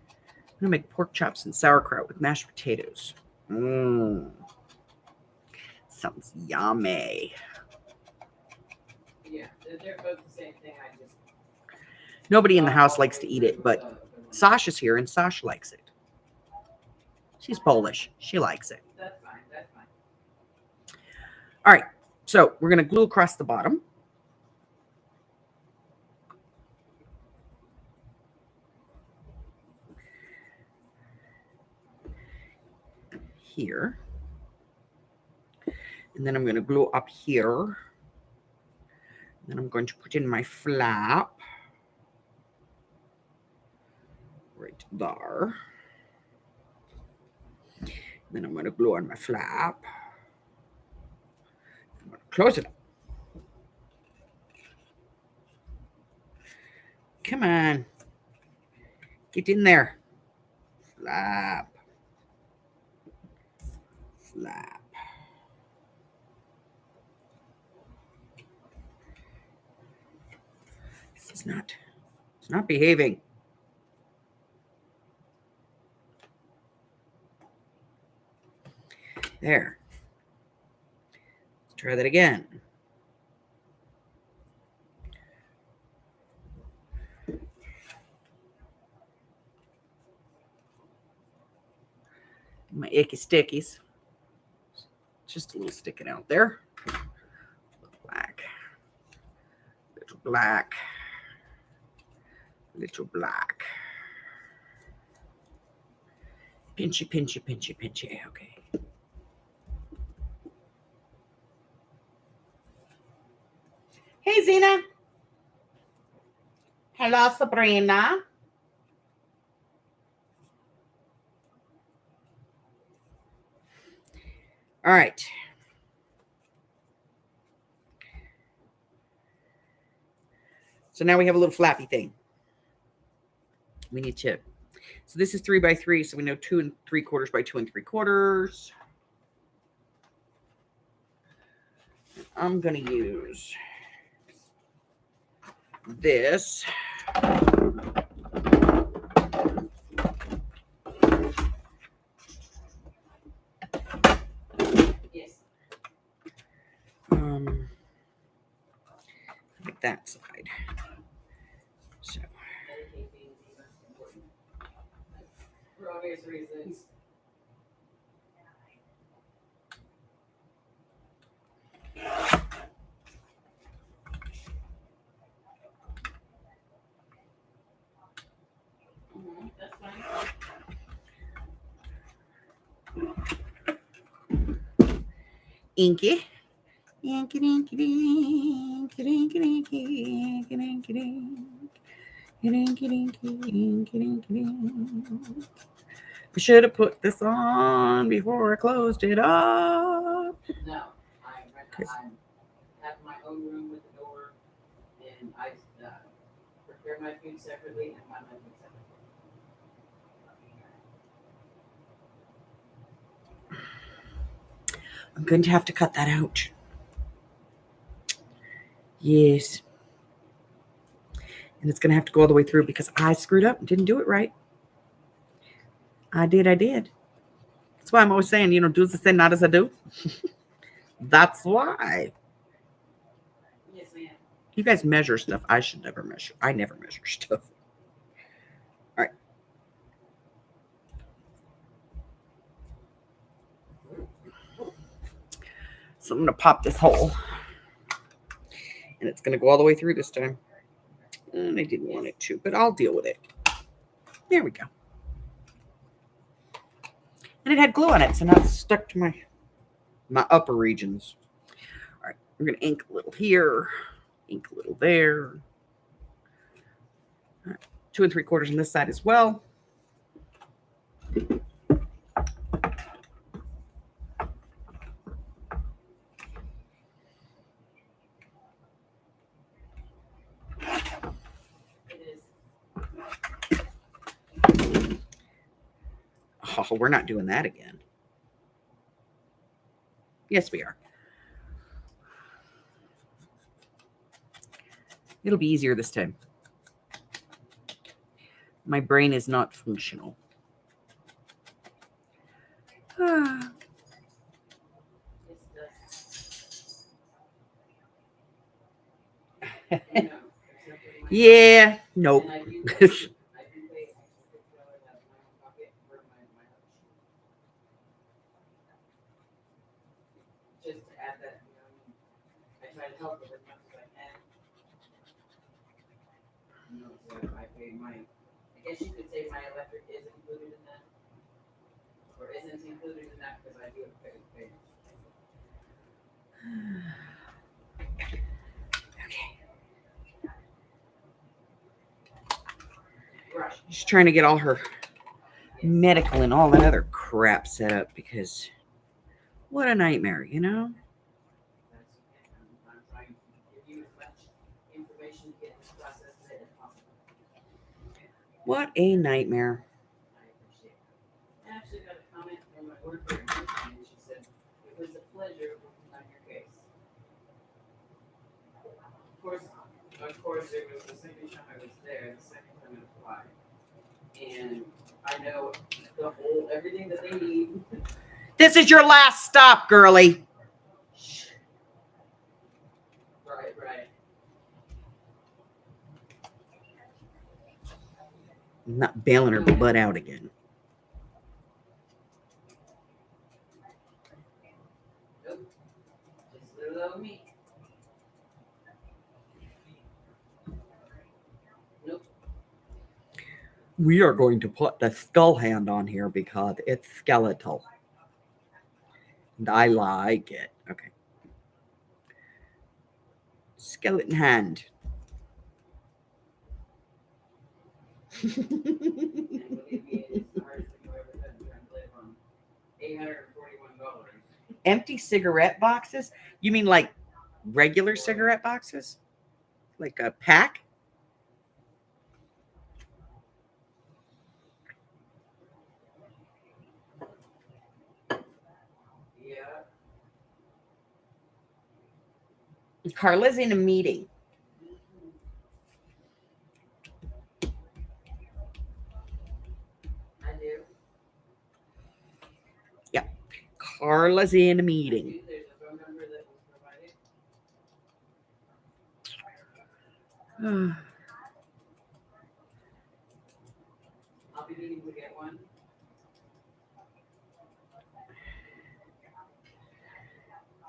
I'm going to make pork chops and sauerkraut with mashed potatoes. Mmm. Sounds yummy. Yeah, they're both the same thing. I just Nobody in the house likes to eat it, but Sasha's here and Sasha likes it. She's Polish. She likes it. That's fine. That's fine. All right. So we're going to glue across the bottom. Here. And then I'm going to glue up here. Then I'm going to put in my flap. Right there. Then I'm going to glue on my flap. I'm going to close it up. Come on. Get in there. Flap. Flap. It's not behaving. There. Let's try that again. My icky stickies. Just a little sticking out there. Black. Little black. Little black. Pinchy, pinchy, pinchy, pinchy. Okay. Hey, Zena. Hello, Sabrina. All right. So now we have a little flappy thing. We need to. So this is 3 by 3. So we know 2 3/4 by 2 3/4. I'm going to use this. Yes. Like that side. So. For obvious reasons. That's fine. Inky. Inky, dinky, dinky, dinky, dinky, inky, dinky, dinky, dinky, dinky, dinky, dinky. I should have put this on before I closed it up. No, I have my own room with the door, and I prepare my food separately and buy my food separately. I'm going to have to cut that out. Yes. And it's going to have to go all the way through because I screwed up and didn't do it right. I did. That's why I'm always saying, do as I say, not as I do. That's why. Yes, ma'am. You guys measure stuff. I should never measure. I never measure stuff. All right. So I'm going to pop this hole. And it's going to go all the way through this time. And I didn't want it to, but I'll deal with it. There we go. And it had glue on it, so now it's stuck to my my upper regions. All right, we're going to ink a little here, ink a little there. All right, 2 3/4 on this side as well. Oh, we're not doing that again. Yes, we are. It'll be easier this time. My brain is not functional. Yeah, nope. Just to add that, I try to help it as much as I can. So I pay I guess you could say my electric is included in that, or isn't included in that because I do it pay. Right. She's trying to get all her medical and all that other crap set up because what a nightmare, you know? I'm trying to give you as much information to get this process as possible. What a nightmare. I appreciate it. I actually got a comment from my worker, and she said, it was a pleasure working on your case. Of course, it was the second time I was there, the second time I applied. And I know everything that they need. This is your last stop, girly. Right. I'm not bailing her butt out again. Nope. Just little old me. Nope. We are going to put the skull hand on here because it's skeletal. And I like it. Okay. Skeleton hand. And believe me, it is the hardest thing I've ever done trying to live on $841. Empty cigarette boxes? You mean like regular cigarette boxes? Like a pack? Yeah. Carla's in a meeting. I do. Yeah. Carla's in a meeting. There's a phone number that was provided. I'll be needing to get one.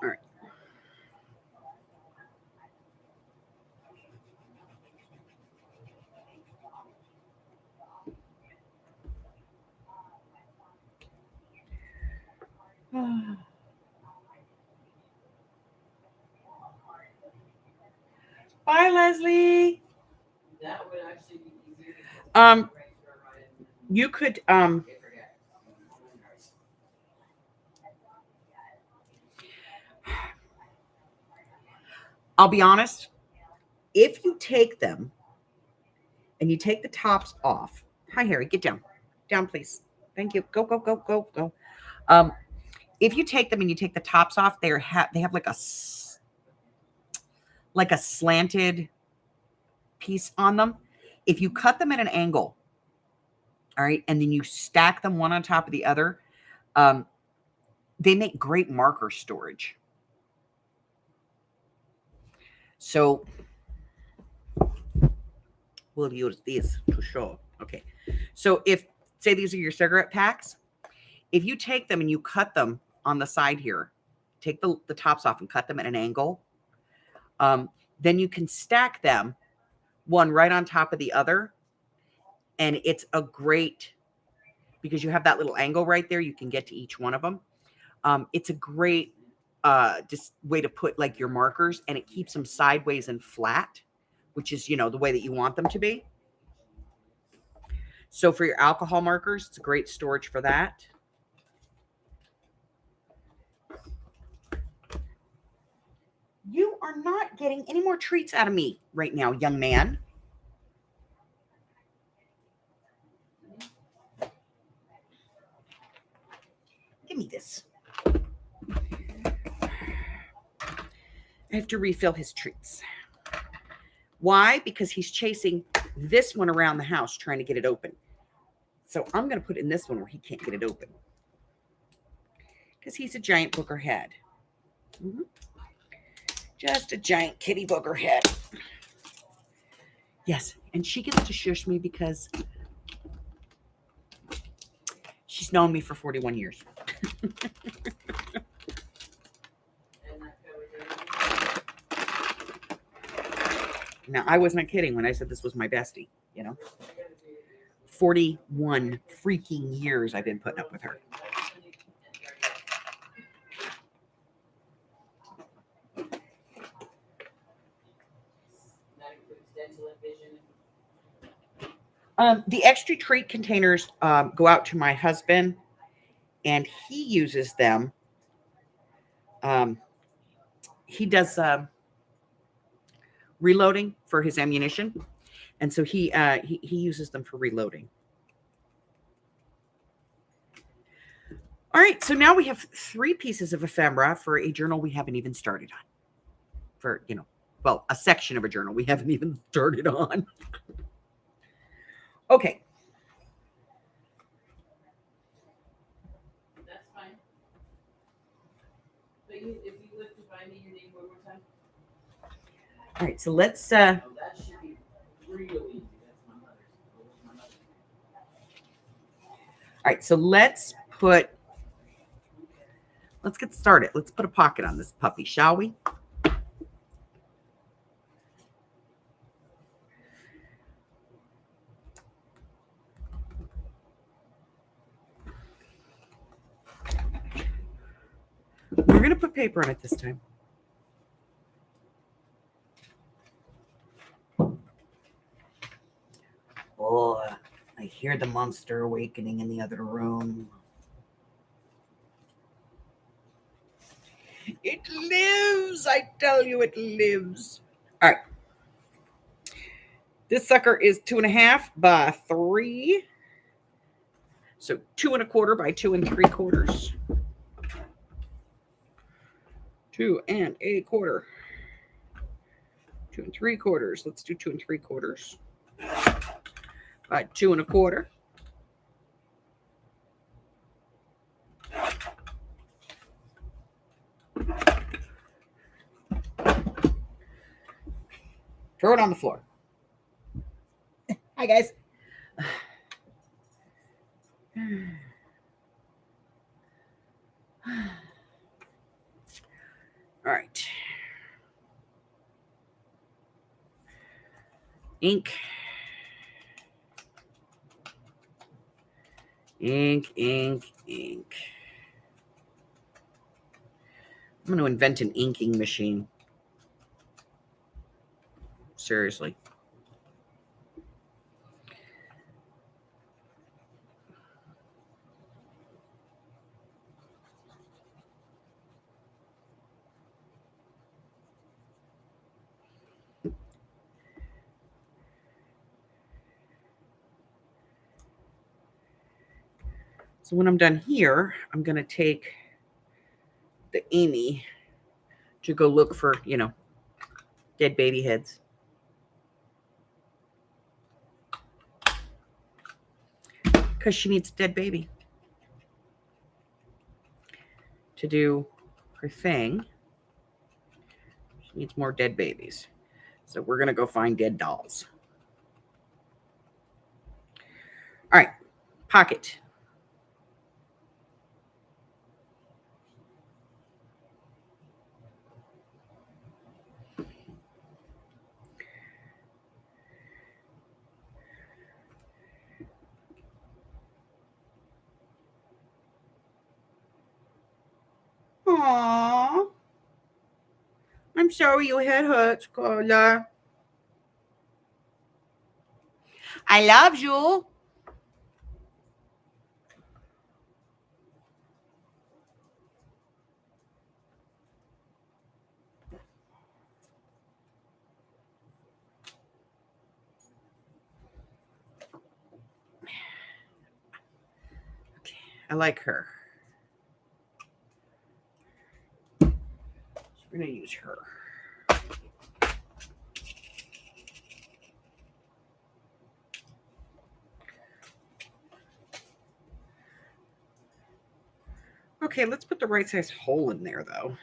All right. Bye, Leslie. That would actually be easier. You could I'll be honest. If you take them and you take the tops off. Hi, Harry. Get down. Down, please. Thank you. Go. If you take them and you take the tops off, they have like a slanted piece on them. If you cut them at an angle, all right, and then you stack them one on top of the other, they make great marker storage. So we'll use these to show. Okay. So if, say these are your cigarette packs, if you take them and you cut them on the side here, take the tops off and cut them at an angle, then you can stack them one right on top of the other. And it's a great, because you have that little angle right there, you can get to each one of them. It's a great just way to put like your markers, and it keeps them sideways and flat, which is, you know, the way that you want them to be. So for your alcohol markers, it's a great storage for that. You are not getting any more treats out of me right now, young man. Give me this. I have to refill his treats. Why? Because he's chasing this one around the house trying to get it open. So I'm going to put it in this one where he can't get it open. Because he's a giant booger head. Mm-hmm. Just a giant kitty booger head. Yes, and she gets to shush me because she's known me for 41 years. Now, I was not kidding when I said this was my bestie, you know. 41 freaking years I've been putting up with her. The extra treat containers go out to my husband, and he uses them. He does reloading for his ammunition, and so he uses them for reloading. All right, so now we have 3 pieces of ephemera for a journal we haven't even started on. For, you know, well, a section of a journal we haven't even started on. Okay. That's fine. But if you live to find me your name one more time. All right, so let's. Oh, that should be real easy. That's my mother's. All right, so let's get started. Let's put a pocket on this puppy, shall we? We're going to put paper on it this time. Oh, I hear the monster awakening in the other room. It lives, I tell you, it lives. All right. This sucker is 2.5 by 3. So 2 1/4 by 2 3/4. 2 1/4. 2 3/4. Let's do 2 3/4. By 2 1/4. Throw it on the floor. Hi, guys. All right. Ink. Ink, ink, ink. I'm going to invent an inking machine. Seriously. So when I'm done here, I'm going to take the Amy to go look for, you know, dead baby heads. Because she needs a dead baby to do her thing. She needs more dead babies. So we're going to go find dead dolls. All right, pocket. Aww. I'm sorry your head hurts, Carla. I love you. Okay, I like her. So we're going to use her. Okay, let's put the right size hole in there, though.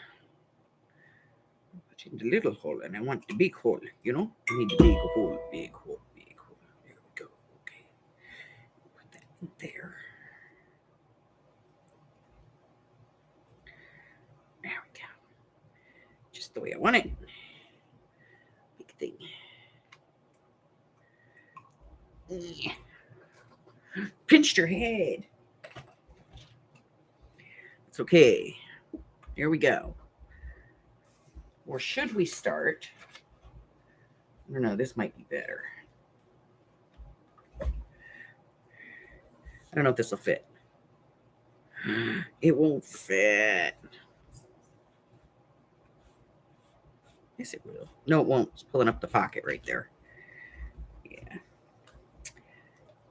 Put in the little hole, and I want the big hole, you know? I need a big hole, big hole, big hole. There we go. Okay. Put that in there. There we go. Just the way I want it. Big thing. Yeah. Pinched her head. It's okay. Here we go. Or should we start? I don't know. This might be better. I don't know if this will fit. It won't fit. Yes, it will. No, it won't. It's pulling up the pocket right there. Yeah.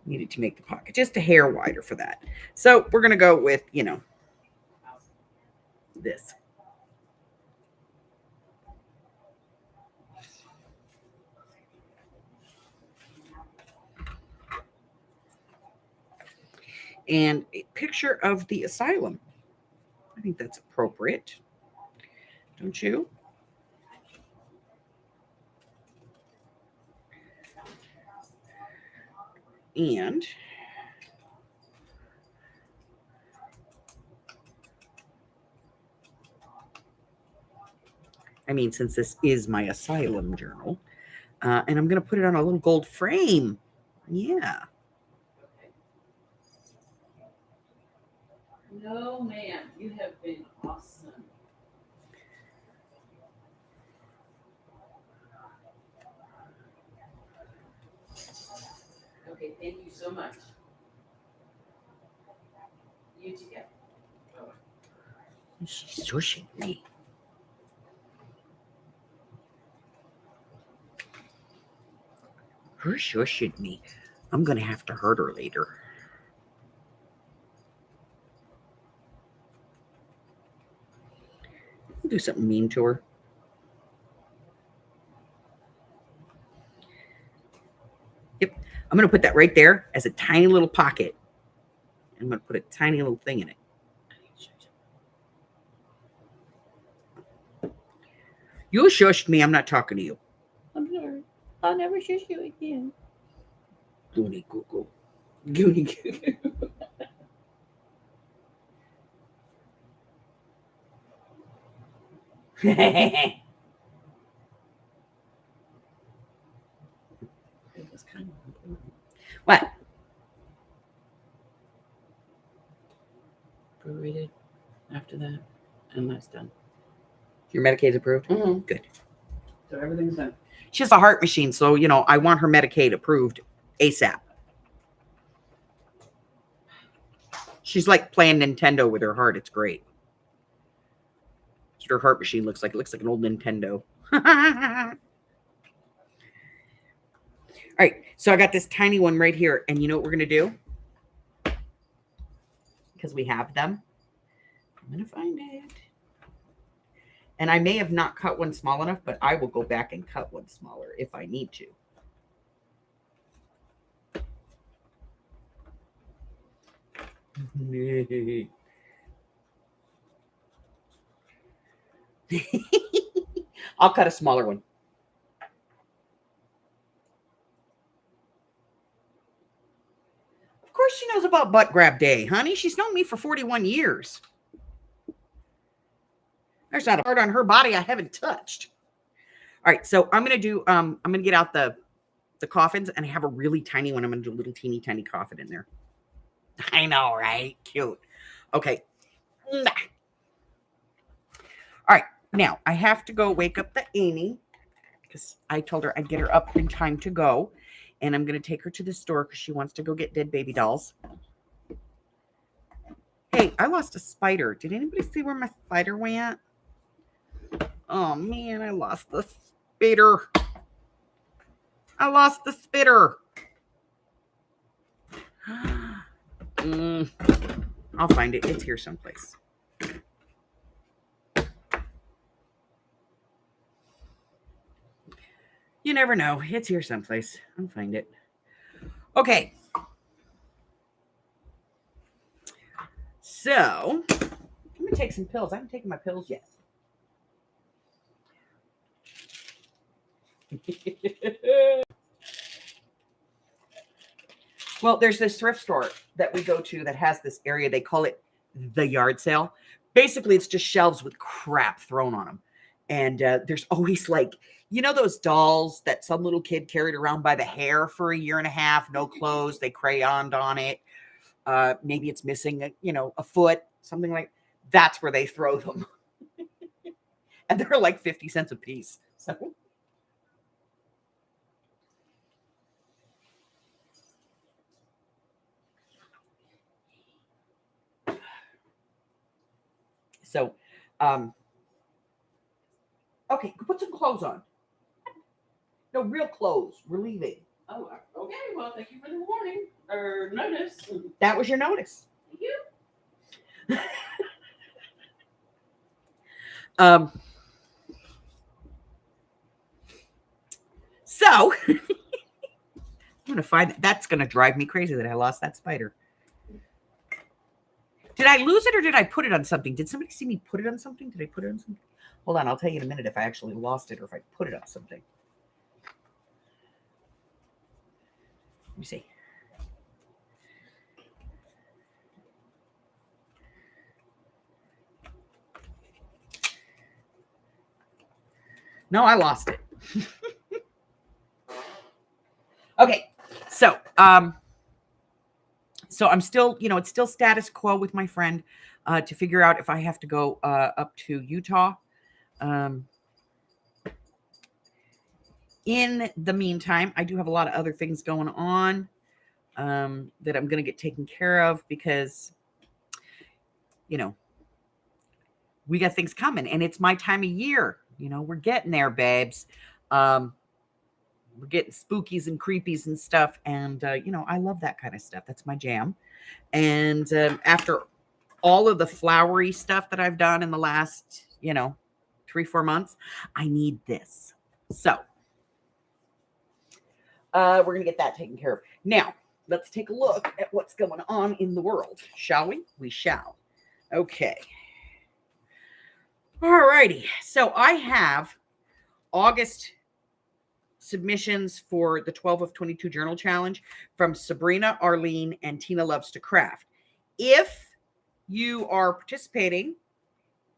Needed to make the pocket just a hair wider for that. So we're going to go with, this. And a picture of the asylum. I think that's appropriate. Don't you? And I mean, since this is my asylum journal, and I'm going to put it on a little gold frame. Yeah. No, ma'am. You have been awesome. Okay, thank you so much. You too. Yeah. She's shushing me. Her shushing me. I'm going to have to hurt her later. I'll do something mean to her. Yep. I'm going to put that right there as a tiny little pocket. I'm going to put a tiny little thing in it. You shushed me. I'm not talking to you. I'm sorry. I'll never shush you again. Goonie goo goo. Goonie goo goo. What? Prorated after that, and that's done. Your Medicaid's approved? Mm-hmm. Good. So everything's done. She has a heart machine, so, I want her Medicaid approved ASAP. She's like playing Nintendo with her heart. It's great. That's what her heart machine looks like. It looks like an old Nintendo. All right, so I got this tiny one right here, and you know what we're going to do? Because we have them. I'm going to find it. And I may have not cut one small enough, but I will go back and cut one smaller if I need to. I'll cut a smaller one. Of course she knows about butt grab day, honey. She's known me for 41 years. There's not a part on her body I haven't touched. All right, so I'm going to get out the coffins, and I have a really tiny one. I'm going to do a little teeny tiny coffin in there. I know, right? Cute. Okay. All right. Now, I have to go wake up the Amy because I told her I'd get her up in time to go. And I'm going to take her to the store because she wants to go get dead baby dolls. Hey, I lost a spider. Did anybody see where my spider went? Oh, man, I lost the spider. I lost the spitter. I'll find it. It's here someplace. You never know. It's here someplace. I'll find it. Okay. So, I'm going to take some pills. I haven't taken my pills yet. Well, there's this thrift store that we go to that has this area. They call it the yard sale. Basically, it's just shelves with crap thrown on them. And there's always like, you know, those dolls that some little kid carried around by the hair for a year and a half, no clothes, they crayoned on it. Maybe it's missing, a foot, something like that's where they throw them. And they're like 50 cents a piece. So, okay, put some clothes on. No, real clothes. We're leaving. Oh, okay. Well, thank you for the warning or notice. That was your notice. Thank you. So I'm gonna find that's gonna drive me crazy that I lost that spider. Did I lose it or did I put it on something? Did somebody see me put it on something? Did I put it on something? Hold on, I'll tell you in a minute if I actually lost it or if I put it on something. Let me see. No, I lost it. Okay, so I'm still, it's still status quo with my friend to figure out if I have to go up to Utah. In the meantime, I do have a lot of other things going on that I'm going to get taken care of because, we got things coming and it's my time of year. We're getting there, babes. We're getting spookies and creepies and stuff. And, I love that kind of stuff. That's my jam. And after all of the flowery stuff that I've done in the last, 3-4 months, I need this. So we're going to get that taken care of. Now, let's take a look at what's going on in the world. Shall we? We shall. Okay. All righty. So I have August submissions for the 12 of 22 journal challenge from Sabrina, Arlene, and Tina Loves to Craft. If you are participating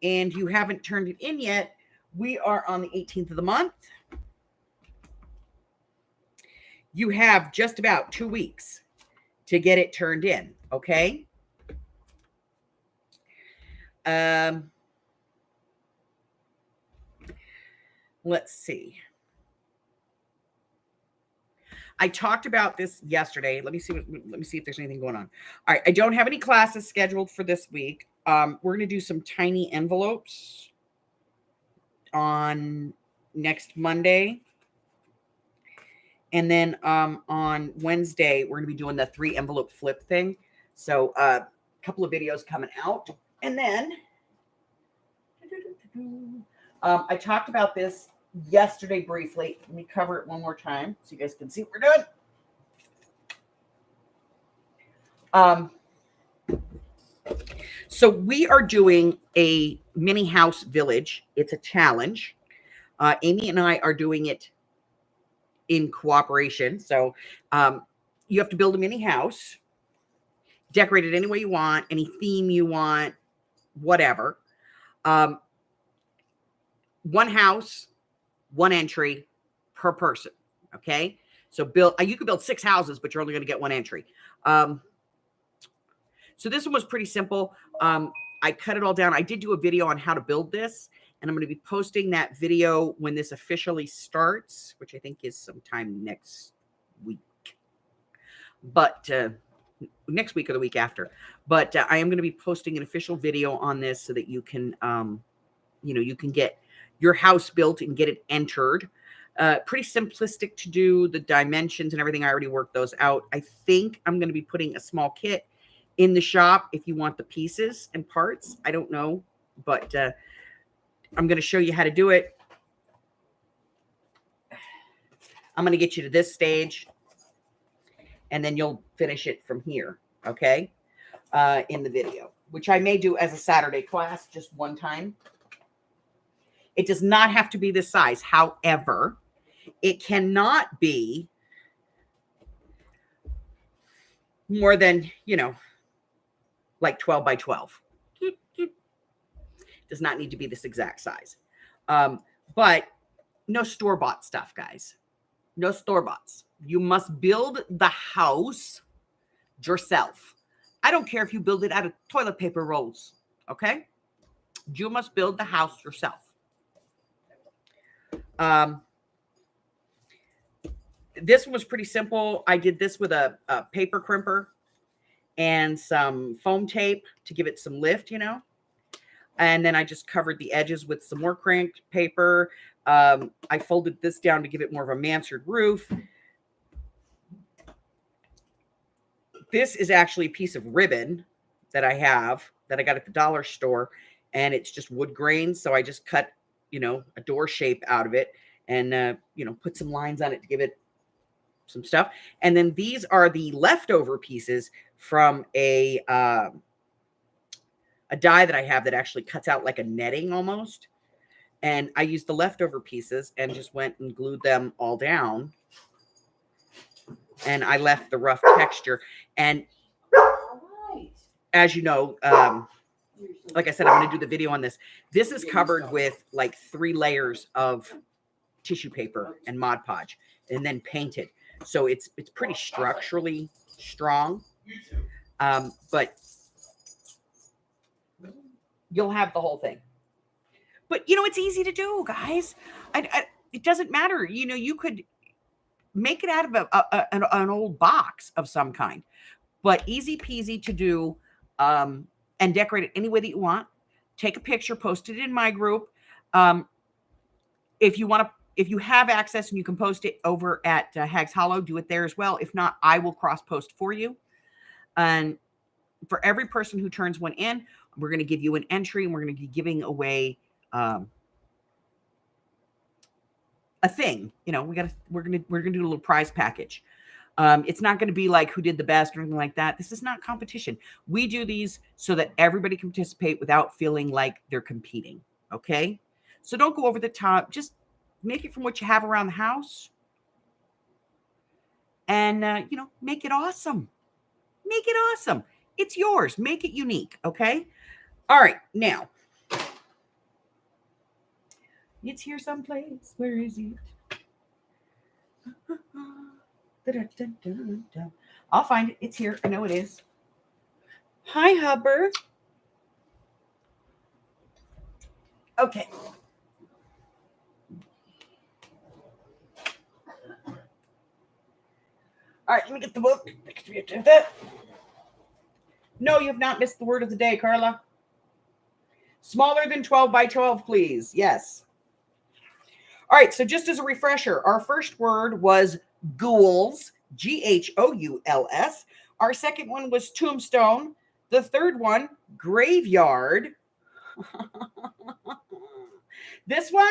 and you haven't turned it in yet, we are on the 18th of the month. You have just about 2 weeks to get it turned in, okay? Let's see. I talked about this yesterday. Let me see if there's anything going on. All right, I don't have any classes scheduled for this week. We're going to do some tiny envelopes on next Monday. And then on Wednesday, we're going to be doing the 3 envelope flip thing. So a couple of videos coming out. And then I talked about this yesterday briefly. Let me cover it one more time so you guys can see what we're doing. So we are doing a mini house village. It's a challenge. Amy and I are doing it in cooperation. So you have to build a mini house, decorate it any way you want, any theme you want, whatever. One house, one entry per person. Okay. So you could build 6 houses, but you're only going to get 1 entry. So this one was pretty simple. I cut it all down. I did do a video on how to build this, And I'm going to be posting that video when this officially starts, which I think is sometime next week. But next week or the week after. But I am going to be posting an official video on this so that you can, you can get your house built and get it entered. Pretty simplistic to do. The dimensions and everything, I already worked those out. I think I'm going to be putting a small kit in the shop if you want the pieces and parts. I don't know, but I'm going to show you how to do it. I'm going to get you to this stage, and then you'll finish it from here, okay, in the video, which I may do as a Saturday class just one time. It does not have to be this size. However, it cannot be more than, like 12 by 12. Does not need to be this exact size. But no store-bought stuff, guys. No store-boughts. You must build the house yourself. I don't care if you build it out of toilet paper rolls, okay? You must build the house yourself. This one was pretty simple. I did this with a paper crimper and some foam tape to give it some lift, And then I just covered the edges with some more cranked paper. I folded this down to give it more of a mansard roof. This is actually a piece of ribbon that I have that I got at the dollar store, and it's just wood grain. So I just cut, a door shape out of it and, put some lines on it to give it some stuff. And then these are the leftover pieces from a die that I have that actually cuts out like a netting almost. And I used the leftover pieces and just went and glued them all down. And I left the rough texture. And as you know, like I said, I'm going to do the video on this. This is covered with like 3 layers of tissue paper and Mod Podge and then painted. So it's pretty structurally strong. But you'll have the whole thing. But, it's easy to do, guys. It doesn't matter. You could make it out of an old box of some kind. But easy peasy to do, and decorate it any way that you want. Take a picture, post it in my group. If you have access and you can post it over at Hags Hollow, do it there as well. If not, I will cross post for you. And for every person who turns one in, we're going to give you an entry, and we're going to be giving away a thing. We're going to do a little prize package. It's not going to be like who did the best or anything like that. This is not competition. We do these so that everybody can participate without feeling like they're competing. Okay? So don't go over the top. Just make it from what you have around the house. And, make it awesome. Make it awesome. It's yours. Make it unique. Okay? All right. Now, it's here someplace. Where is it? I'll find it. It's here. I know it is. Hi, Hubbard. Okay. All right, let me get the book. No, you have not missed the word of the day, Carla. Smaller than 12 by 12, please. Yes. All right, so just as a refresher, our first word was ghouls, G-H-O-U-L-S. Our second one was tombstone. The third one, graveyard. This one,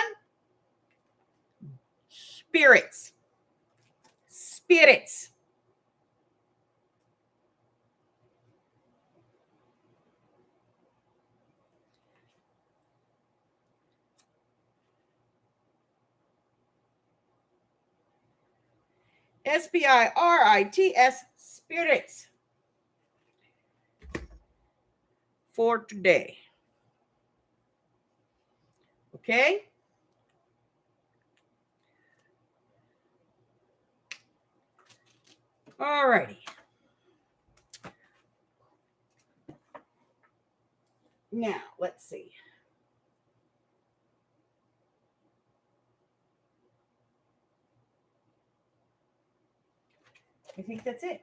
spirits. Spirits. S-P-I-R-I-T-S, spirits. For today. Okay? All righty. Now, let's see. I think that's it.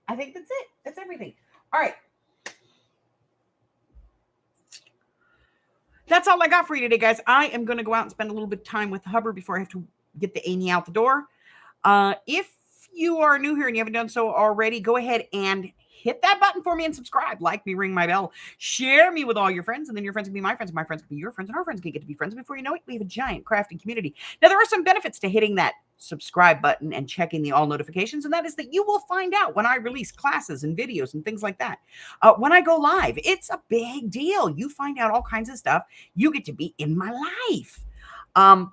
I think that's it. That's everything. All right. That's all I got for you today, guys. I am going to go out and spend a little bit of time with Hubbard before I have to get the Amy out the door. If you are new here and you haven't done so already, go ahead and hit that button for me and subscribe. Like me, ring my bell, share me with all your friends, and then your friends can be my friends, and my friends can be your friends, and our friends can get to be friends. Before you know it, we have a giant crafting community. Now, there are some benefits to hitting that subscribe button and checking the all notifications, and that is that you will find out when I release classes and videos and things like that. When I go live, it's a big deal. You find out all kinds of stuff. You get to be in my life. I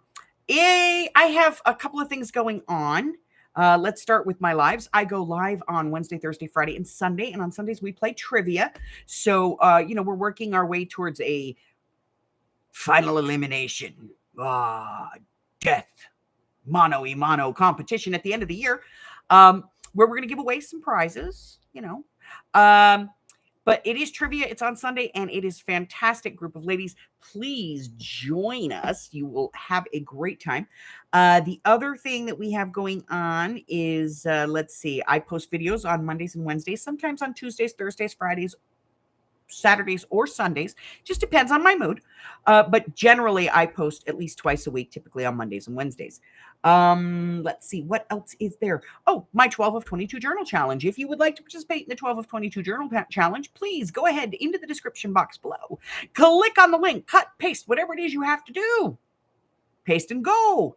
have a couple of things going on. Let's start with my lives. I go live on Wednesday, Thursday, Friday, and Sunday. And on Sundays, we play trivia. So, we're working our way towards a final elimination, death, mano-a-mano competition at the end of the year, where we're going to give away some prizes, but it is trivia. It's on Sunday, and it is a fantastic group of ladies. Please join us. You will have a great time. The other thing that we have going on is, let's see, I post videos on Mondays and Wednesdays, sometimes on Tuesdays, Thursdays, Fridays, Saturdays, or Sundays. Just depends on my mood. But generally, I post at least twice a week, typically on Mondays and Wednesdays. Let's see, what else is there? Oh, my 12 of 22 journal challenge. If you would like to participate in the 12 of 22 journal challenge, please go ahead into the description box below. Click on the link, cut, paste, whatever it is you have to do. Paste and go.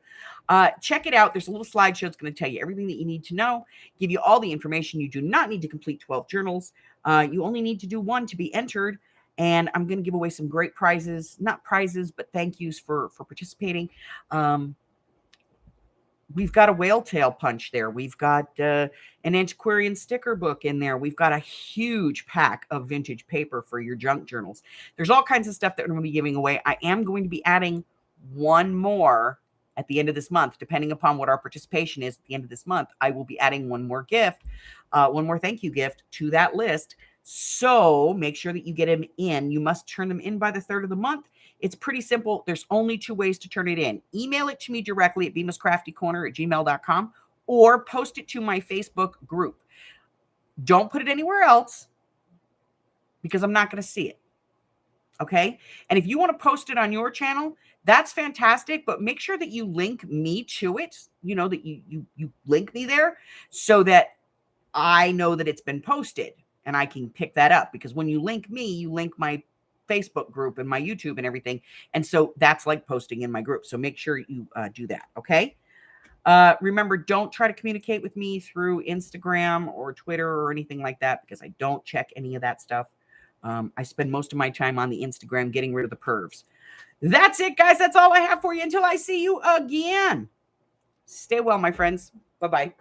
Check it out. There's a little slideshow. It's going to tell you everything that you need to know, give you all the information. You do not need to complete 12 journals. You only need to do one to be entered. And I'm going to give away some great prizes, not prizes, but thank yous for participating. We've got a whale tail punch there. We've got an antiquarian sticker book in there. We've got a huge pack of vintage paper for your junk journals. There's all kinds of stuff that we're going to be giving away. I am going to be adding one more at the end of this month, depending upon what our participation is at the end of this month. I will be adding one more gift, one more thank you gift to that list. So make sure that you get them in. You must turn them in by the 3rd of the month. It's pretty simple. There's only 2 ways to turn it in. Email it to me directly at bemiscraftycorner@gmail.com or post it to my Facebook group. Don't put it anywhere else because I'm not going to see it. Okay? And if you want to post it on your channel, that's fantastic, but make sure that you link me to it, that you link me there so that I know that it's been posted and I can pick that up, because when you link me, you link my Facebook group and my YouTube and everything. And so that's like posting in my group. So make sure you do that. Okay. Remember, don't try to communicate with me through Instagram or Twitter or anything like that, because I don't check any of that stuff. I spend most of my time on the Instagram getting rid of the pervs. That's it, guys. That's all I have for you until I see you again. Stay well, my friends. Bye-bye.